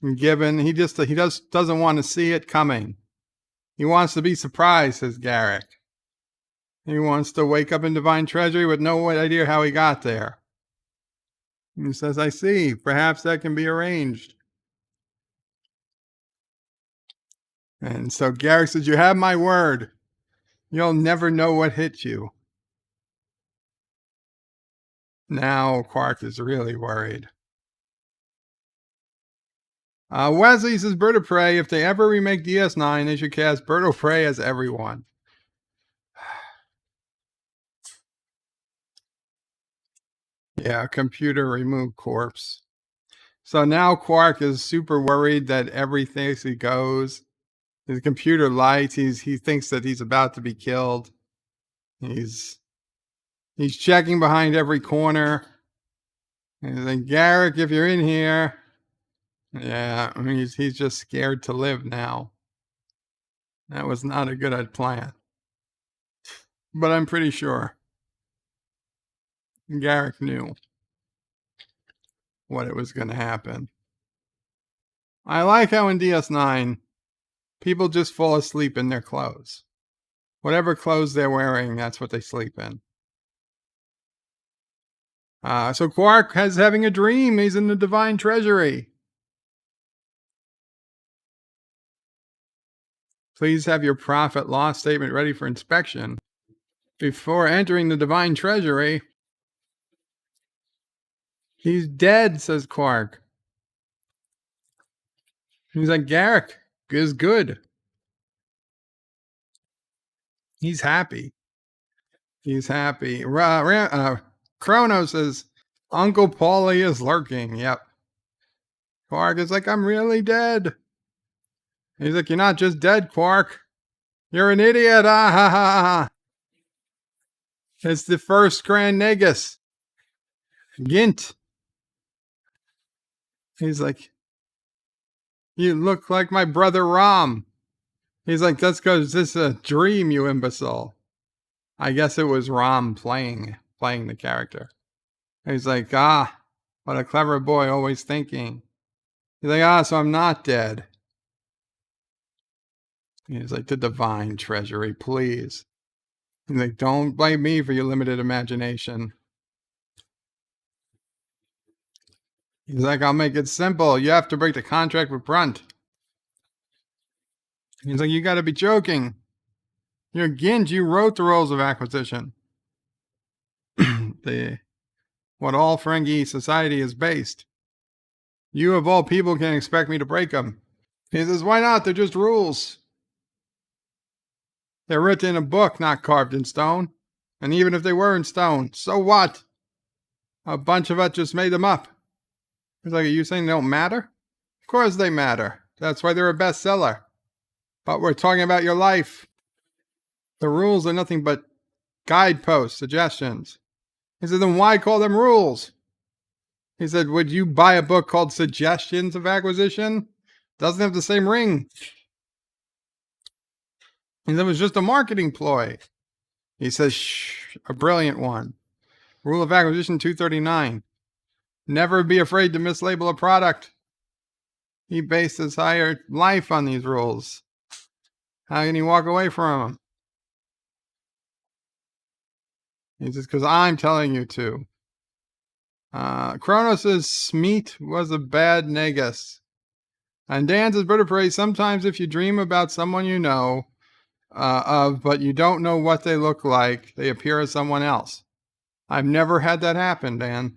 And he just doesn't want to see it coming. He wants to be surprised, says Garak. He wants to wake up in Divine Treasury with no idea how he got there. And he says, I see. Perhaps that can be arranged. And so Garak says, you have my word. You'll never know what hit you. Now Quark is really worried. Wesley says, Bird of Prey, if they ever remake DS9, they should cast Bird of Prey as everyone. Yeah, computer remove corpse. So now Quark is super worried that everything he goes, his computer lights, he thinks that he's about to be killed. He's checking behind every corner. He's like, Garrick, if you're in here. Yeah, I mean, he's just scared to live now. That was not a good plan. But I'm pretty sure Garrick knew what it was going to happen. I like how in DS9, people just fall asleep in their clothes. Whatever clothes they're wearing, that's what they sleep in. So Quark is having a dream. He's in the Divine Treasury. Please have your profit loss statement ready for inspection. Before entering the Divine Treasury, he's dead, says Quark. He's like, Garrick is good. He's happy. He's happy. Kronos says, Uncle Paulie is lurking. Yep. Quark is like, I'm really dead. He's like, you're not just dead, Quark. You're an idiot. Ah, ha, ha, ha. It's the first Grand Negus. Gint. He's like, you look like my brother Rom. He's like, that's because this is a dream, you imbecile. I guess it was Rom playing the character. He's like, what a clever boy, always thinking. He's like, so I'm not dead. He's like, the Divine Treasury, please. He's like, don't blame me for your limited imagination. He's like, I'll make it simple. You have to break the contract with Brunt. He's like, you gotta be joking. You're Ginge, you wrote the rules of acquisition. What all Ferengi society is based. You of all people can expect me to break them. He says, why not? They're just rules. They're written in a book, not carved in stone. And even if they were in stone, so what? A bunch of us just made them up. He's like, are you saying they don't matter? Of course they matter. That's why they're a bestseller. But we're talking about your life. The rules are nothing but guideposts, suggestions. He said, then why call them rules? He said, would you buy a book called Suggestions of Acquisition? Doesn't have the same ring. He said, it was just a marketing ploy. He says, shh, a brilliant one. Rule of Acquisition 239. Never be afraid to mislabel a product. He based his entire life on these rules. How can he walk away from them? He says, because I'm telling you to. Kronos says, Smeet was a bad negus. And Dan says, Bird of Prey, sometimes if you dream about someone you know of, but you don't know what they look like, they appear as someone else. I've never had that happen, Dan.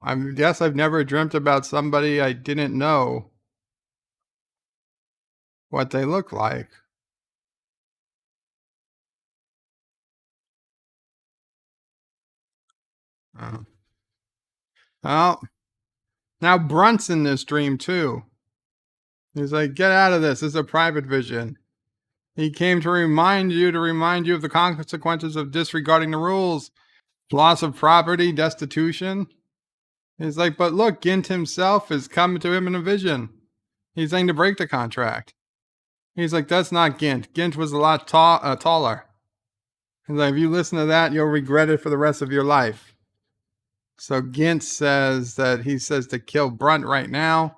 I guess I've never dreamt about somebody I didn't know what they look like. Well, now Brunt's in this dream too. He's like, get out of this. This is a private vision. He came to remind you of the consequences of disregarding the rules. Loss of property, destitution. He's like, but look, Gint himself is coming to him in a vision. He's saying to break the contract. He's like, that's not Gint. Gint was a lot taller. He's like, if you listen to that, you'll regret it for the rest of your life. So Gint says that he says to kill Brunt right now.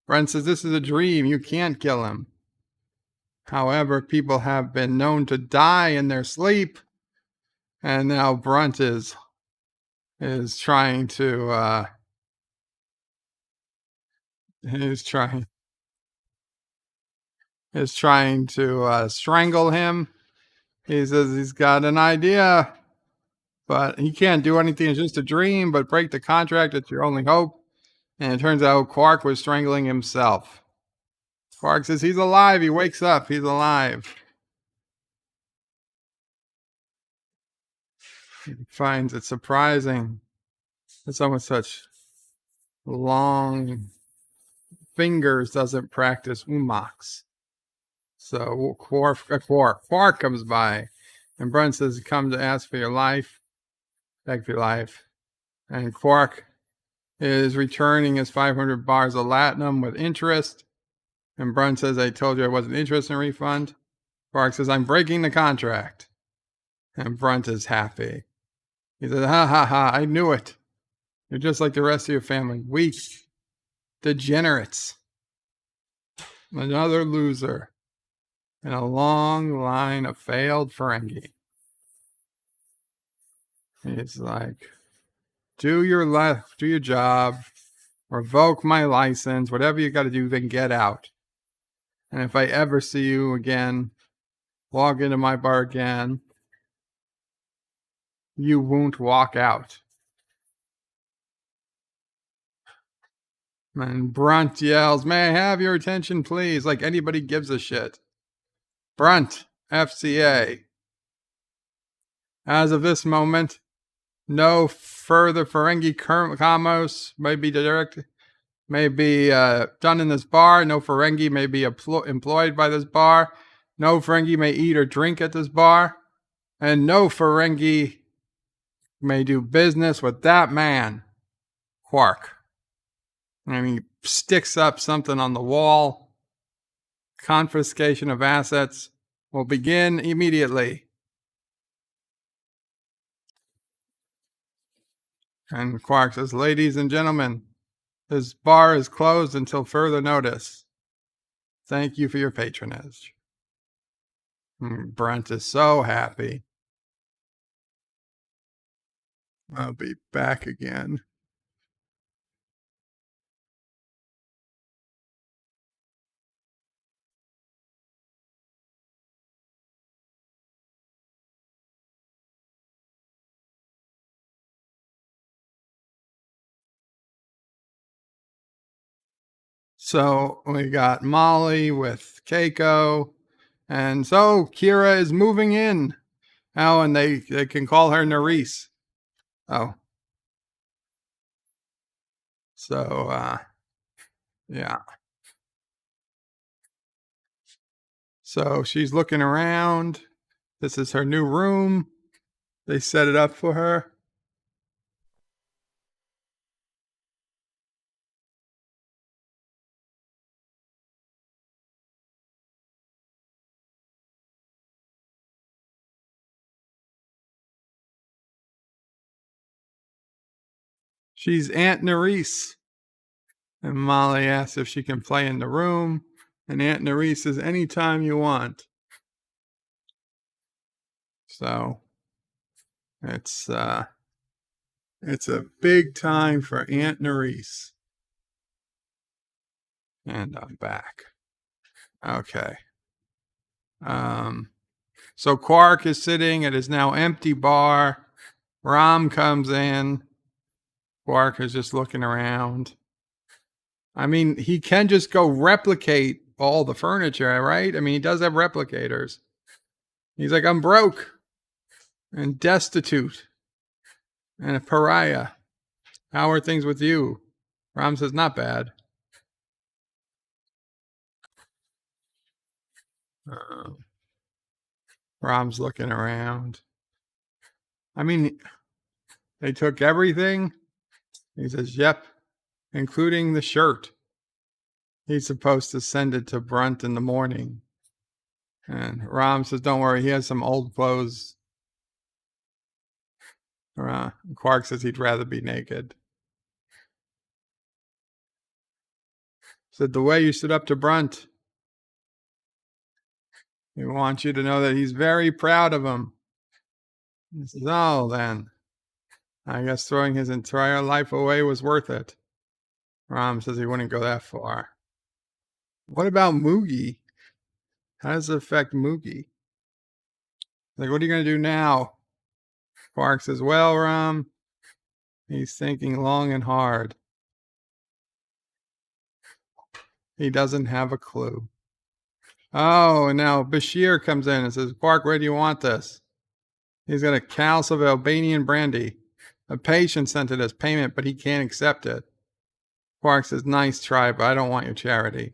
Brunt says, this is a dream. You can't kill him. However, people have been known to die in their sleep. And now Brunt is trying to strangle him. He says he's got an idea. but he can't do anything. It's just a dream, but break the contract. It's your only hope. And it turns out Quark was strangling himself. Quark says he's alive. He wakes up. He's alive. He finds it surprising that someone with such long fingers doesn't practice umaks. So Quark comes by, and Brunt says, "Come to ask for your life, beg for your life." And Quark is returning his 500 bars of latinum with interest. And Brunt says, "I told you I wasn't interested in a refund." Quark says, "I'm breaking the contract." And Brunt is happy. He says, "Ha ha ha, I knew it. You're just like the rest of your family. Weak, degenerates. Another loser in a long line of failed Ferengi." He's like, do your job, revoke my license, whatever you got to do, then get out. And if I ever see you again, walk into my bar again, you won't walk out. And Brunt yells, "May I have your attention, please?" Like anybody gives a shit. Brunt, FCA. As of this moment, no further Ferengi commerce may be done in this bar. No Ferengi may be employed by this bar. No Ferengi may eat or drink at this bar. And no Ferengi may do business with that man, Quark. And he sticks up something on the wall. Confiscation of assets will begin immediately. And Quark says, "Ladies and gentlemen, this bar is closed until further notice. Thank you for your patronage." And Brunt is so happy. I'll be back again. So we got Molly with Keiko. And so Kira is moving in. Oh, and they can call her Nerys. Oh. So, yeah. So she's looking around. This is her new room. They set it up for her. She's Aunt Nerys. And Molly asks if she can play in the room. And Aunt Nerys says, "Anytime you want." So it's a big time for Aunt Nerys. And I'm back. Okay. So Quark is sitting at his now empty bar. Rom comes in. Quark is just looking around. I mean, he can just go replicate all the furniture, right? I mean, he does have replicators. He's like, "I'm broke and destitute and a pariah. How are things with you?" Rom says, "Not bad." Rom's looking around. I mean, they took everything. He says, "Yep, including the shirt." He's supposed to send it to Brunt in the morning. And Rom says, "Don't worry, he has some old clothes." Quark says he'd rather be naked. Said, "The way you stood up to Brunt, he wants you to know that he's very proud of him." He says, "Oh, then, I guess throwing his entire life away was worth it." Rom says he wouldn't go that far. "What about Moogie? How does it affect Moogie?" Like, "What are you going to do now?" Quark says, well, Rom, he's thinking long and hard. He doesn't have a clue. Oh, and now Bashir comes in and says, Quark, where do you want this? He's got a callus of Albanian brandy. A patient sent it as payment, but he can't accept it. Quark says, nice try, but I don't want your charity.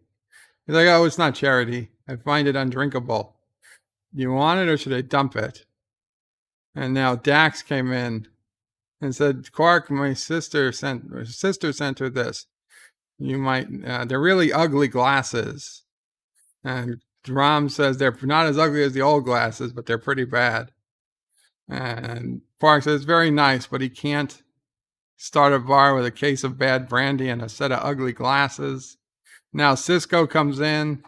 He's like, oh, it's not charity. I find it undrinkable. Do you want it or should I dump it? And now Dax came in and said, Quark, my sister sent her this. You might, they're really ugly glasses. And Rom says they're not as ugly as the old glasses, but they're pretty bad. And Quark says, very nice, but he can't start a bar with a case of bad brandy and a set of ugly glasses. Now Cisco comes in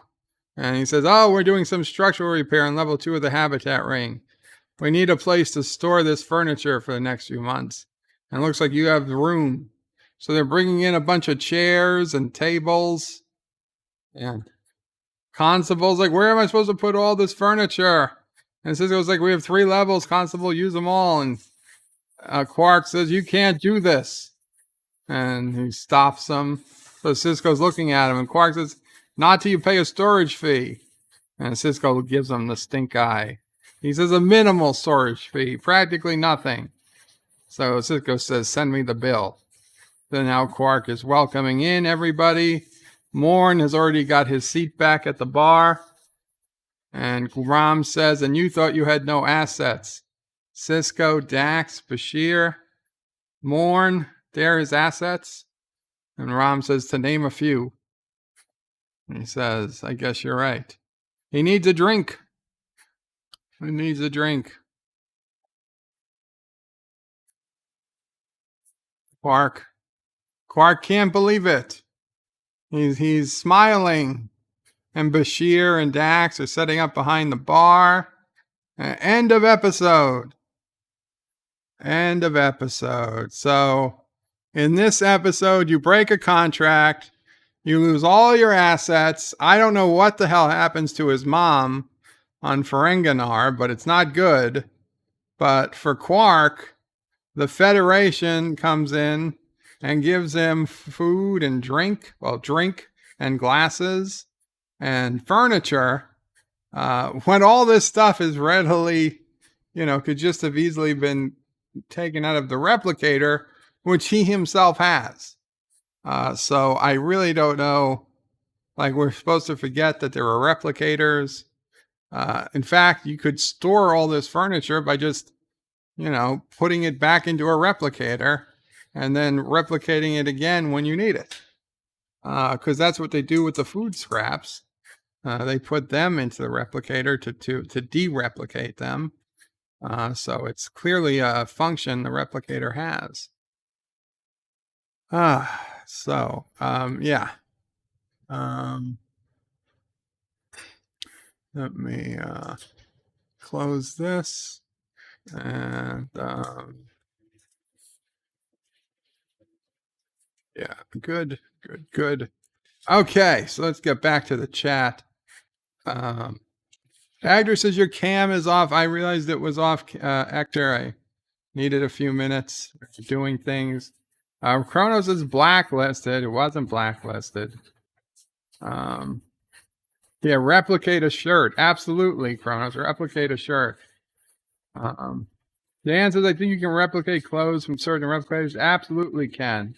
and he says, oh, we're doing some structural repair on level 2 of the habitat ring. We need a place to store this furniture for the next few months. And it looks like you have the room. So they're bringing in a bunch of chairs and tables. And Constable's like, where am I supposed to put all this furniture? And Cisco's like, we have 3 levels. Constable, use them all. And Quark says, you can't do this. And he stops him. So Cisco's looking at him. And Quark says, not till you pay a storage fee. And Cisco gives him the stink eye. He says a minimal storage fee, practically nothing. So Cisco says, send me the bill. Then now Quark is welcoming in everybody. Morn has already got his seat back at the bar. And Rom says, and you thought you had no assets. Cisco, Dax, Bashir, Morn, they're his assets. And Rom says, to name a few. And he says, I guess you're right. He needs a drink. He needs a drink. Quark can't believe it. He's smiling. And Bashir and Dax are setting up behind the bar. End of episode. End of episode. So, in this episode, you break a contract. You lose all your assets. I don't know what the hell happens to his mom on Ferengi, but it's not good. But for Quark, the Federation comes in and gives him food and drink. Well, drink and glasses and furniture. When all this stuff is readily, could just have easily been taken out of the replicator, which he himself has. So I really don't know. Like, we're supposed to forget that there are replicators. In fact, you could store all this furniture by just, putting it back into a replicator and then replicating it again when you need it. Because that's what they do with the food scraps. They put them into the replicator to de-replicate them. So it's clearly a function the replicator has. Yeah. Let me close this. And yeah, good. Okay, so let's get back to the chat. Agder says your cam is off. I realized it was off, Hector. I needed a few minutes doing things. Kronos is blacklisted. It wasn't blacklisted. Yeah, replicate a shirt. Absolutely, Kronos. Replicate a shirt. Dan says, I think you can replicate clothes from certain replicators. Absolutely can.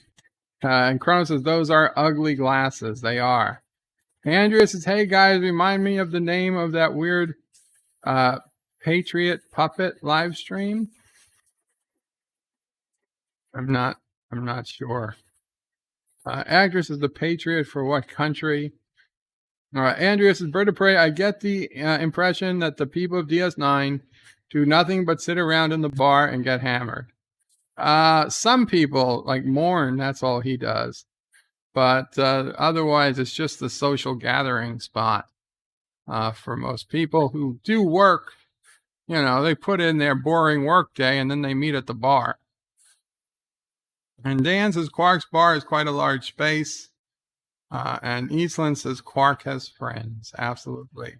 And Kronos says, those are ugly glasses. They are. Andrea says, hey guys, remind me of the name of that weird Patriot puppet live stream. I'm not sure. Actress is the Patriot for what country? All right, Andrea says, Bird of Prey, I get the impression that the people of DS9 do nothing but sit around in the bar and get hammered. Some people, like Morn, that's all he does. But otherwise, it's just the social gathering spot for most people who do work. They put in their boring work day and then they meet at the bar. And Dan says Quark's bar is quite a large space. And Eastland says Quark has friends. Absolutely.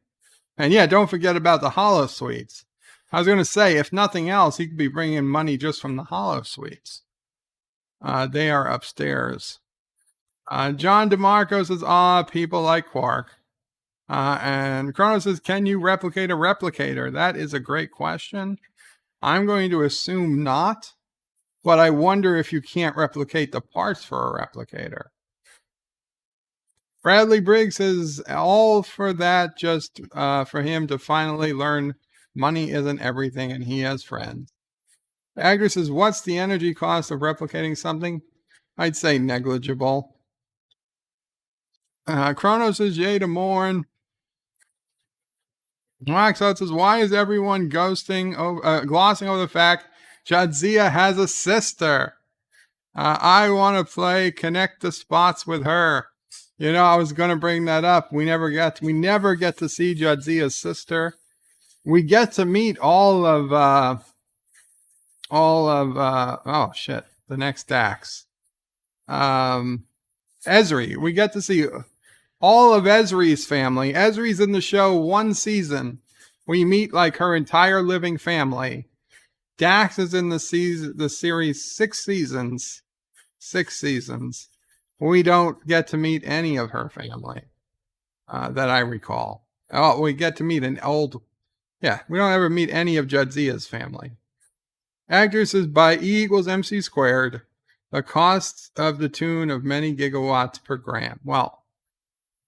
And yeah, don't forget about the holo suites. I was going to say, if nothing else, he could be bringing in money just from the Hollow Suites. They are upstairs. John DeMarco says, people like Quark. And Chrono says, can you replicate a replicator? That is a great question. I'm going to assume not, but I wonder if you can't replicate the parts for a replicator. Bradley Briggs says, all for that, just for him to finally learn money isn't everything and he has friends. Agri says, what's the energy cost of replicating something? I'd say negligible. Chrono says, yay to mourn. Maxot says, why is everyone glossing over the fact Jadzia has a sister? I want to play Connect the Spots with her. You know, I was going to bring that up. We never get to see Jadzia's sister. We get to meet the next Dax. Ezri. We get to see all of Ezri's family. Ezri's in the show 1 season. We meet like her entire living family. Dax is in the series 6 seasons. 6 seasons. We don't get to meet any of her family that I recall. Oh, we get to meet we don't ever meet any of Jadzia's family. Actor says, by E equals MC squared, the cost of the tune of many gigawatts per gram. Well,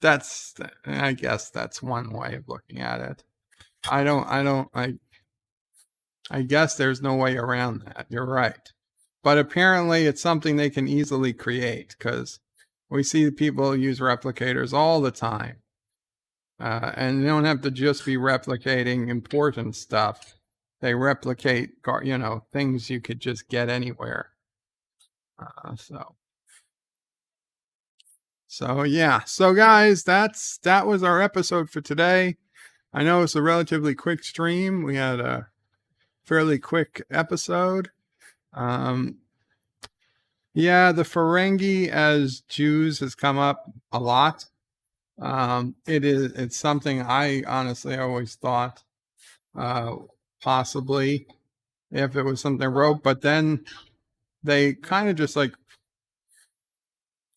I guess that's one way of looking at it. I guess there's no way around that. You're right. But apparently it's something they can easily create because we see people use replicators all the time. And they don't have to just be replicating important stuff. They replicate, things you could just get anywhere. So guys, that was our episode for today. I know it's a relatively quick stream. We had a fairly quick episode. The Ferengi as Jews has come up a lot. It's something I honestly always thought possibly if it was something wrote, but then they kind of just like,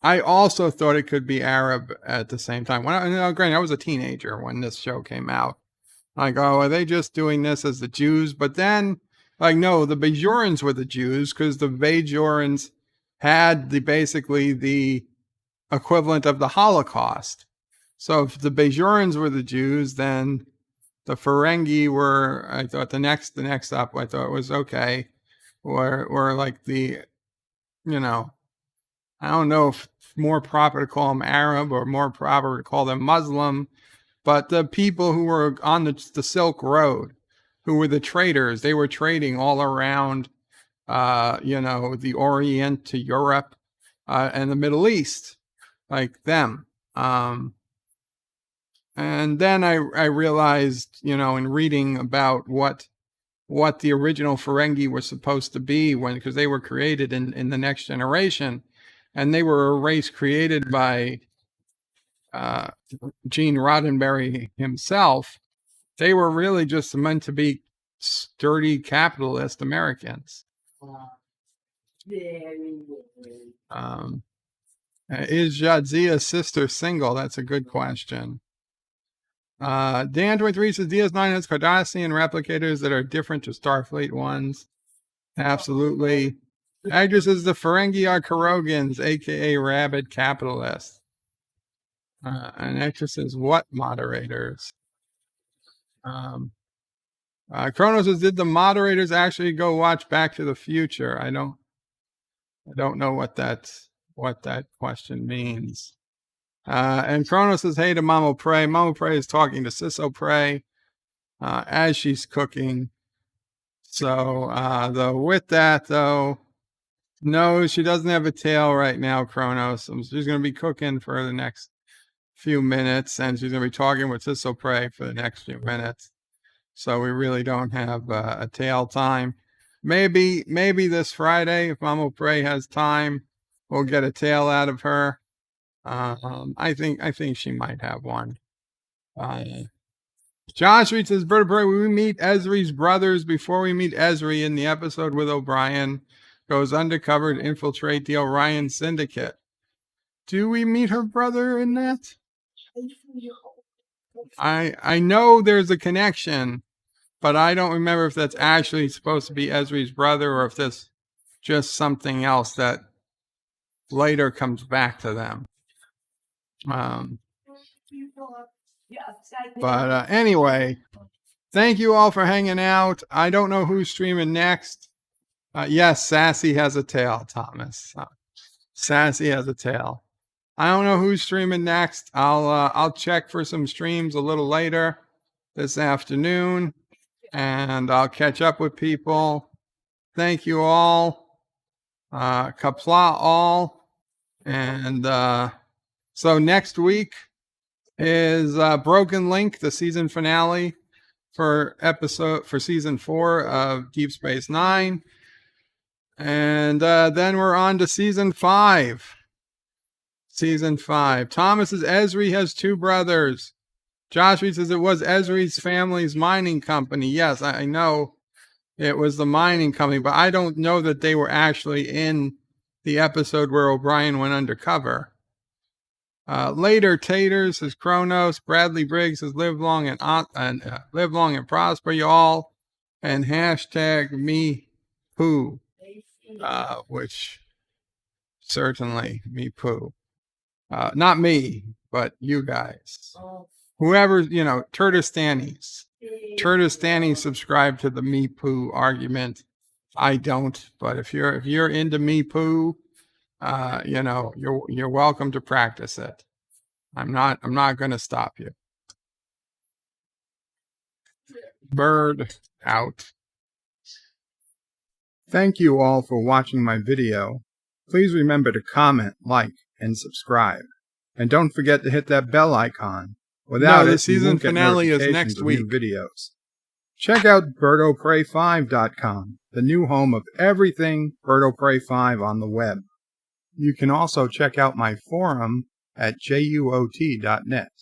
I also thought it could be Arab at the same time. Granted, I was a teenager when this show came out. Like, are they just doing this as the Jews? But then, no, the Bajorans were the Jews because the Bajorans had basically the equivalent of the Holocaust. So if the Bajorans were the Jews, then the Ferengi were, I thought the next up, I thought was okay. Or like the, I don't know if more proper to call them Arab or more proper to call them Muslim, but the people who were on the Silk Road, who were the traders, they were trading all around, the Orient to Europe and the Middle East, like them. And then I realized, in reading about what the original Ferengi were supposed to be because they were created in the Next Generation. And they were a race created by Gene Roddenberry himself. They were really just meant to be sturdy capitalist Americans. Is Jadzia's sister single? That's a good question. Dan23 says DS9 has Cardassian replicators that are different to Starfleet ones. Absolutely. Actor says the Ferengi are Kurogans, aka rabid capitalists. And actor says, what moderators? Chrono says, did the moderators actually go watch Back to the Future? I don't know what that question means. And Chrono says, hey to Mamo Prey. Mamo Prey is talking to Sisso Prey as she's cooking. So with that though, no, she doesn't have a tail right now, Chronos. So she's going to be cooking for the next few minutes, and she's going to be talking with Sisso Prey for the next few minutes. So we really don't have a tail time. Maybe this Friday, if Mamo Prey has time, we'll get a tail out of her. I think she might have one. Josh reads his vertebrae. We meet Ezri's brothers before we meet Ezri in the episode with O'Brien. Goes undercover to infiltrate the Orion Syndicate. Do we meet her brother in that? I know there's a connection, but I don't remember if that's actually supposed to be Ezri's brother or if that's just something else that later comes back to them. But anyway, thank you all for hanging out. I don't know who's streaming next. Yes, Sassy has a tail, Thomas. Sassy has a tail. I don't know who's streaming next. I'll check for some streams a little later this afternoon, and I'll catch up with people. Thank you all. Qapla all. And so next week is Broken Link, the season finale for season 4 of Deep Space Nine. And then we're on to season 5. Season 5. Thomas says Ezri has 2 brothers. Josh says it was Ezri's family's mining company. Yes, I know it was the mining company, but I don't know that they were actually in the episode where O'Brien went undercover. Later, Taters says Kronos. Bradley Briggs says live long and prosper, y'all. And hashtag me poo. Which certainly me poo. Not me, but you guys. Whoever, Turtistanis. Turtistanis subscribe to the me poo argument. I don't, but if you're into me poo, you're welcome to practice it. I'm not going to stop you. Bird out. Thank you all for watching my video. Please remember to comment, like, and subscribe. And don't forget to hit that bell icon. Without the it, season you won't get finale is notifications next of week. new videos. Check out BirdoPrey5.com, the new home of everything Birdo Prey 5 on the web. You can also check out my forum at juot.net.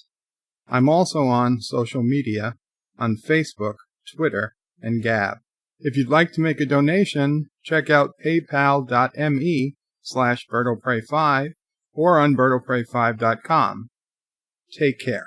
I'm also on social media on Facebook, Twitter, and Gab. If you'd like to make a donation, check out paypal.me/BirdoPrey5 or on BirdoPrey5.com. Take care.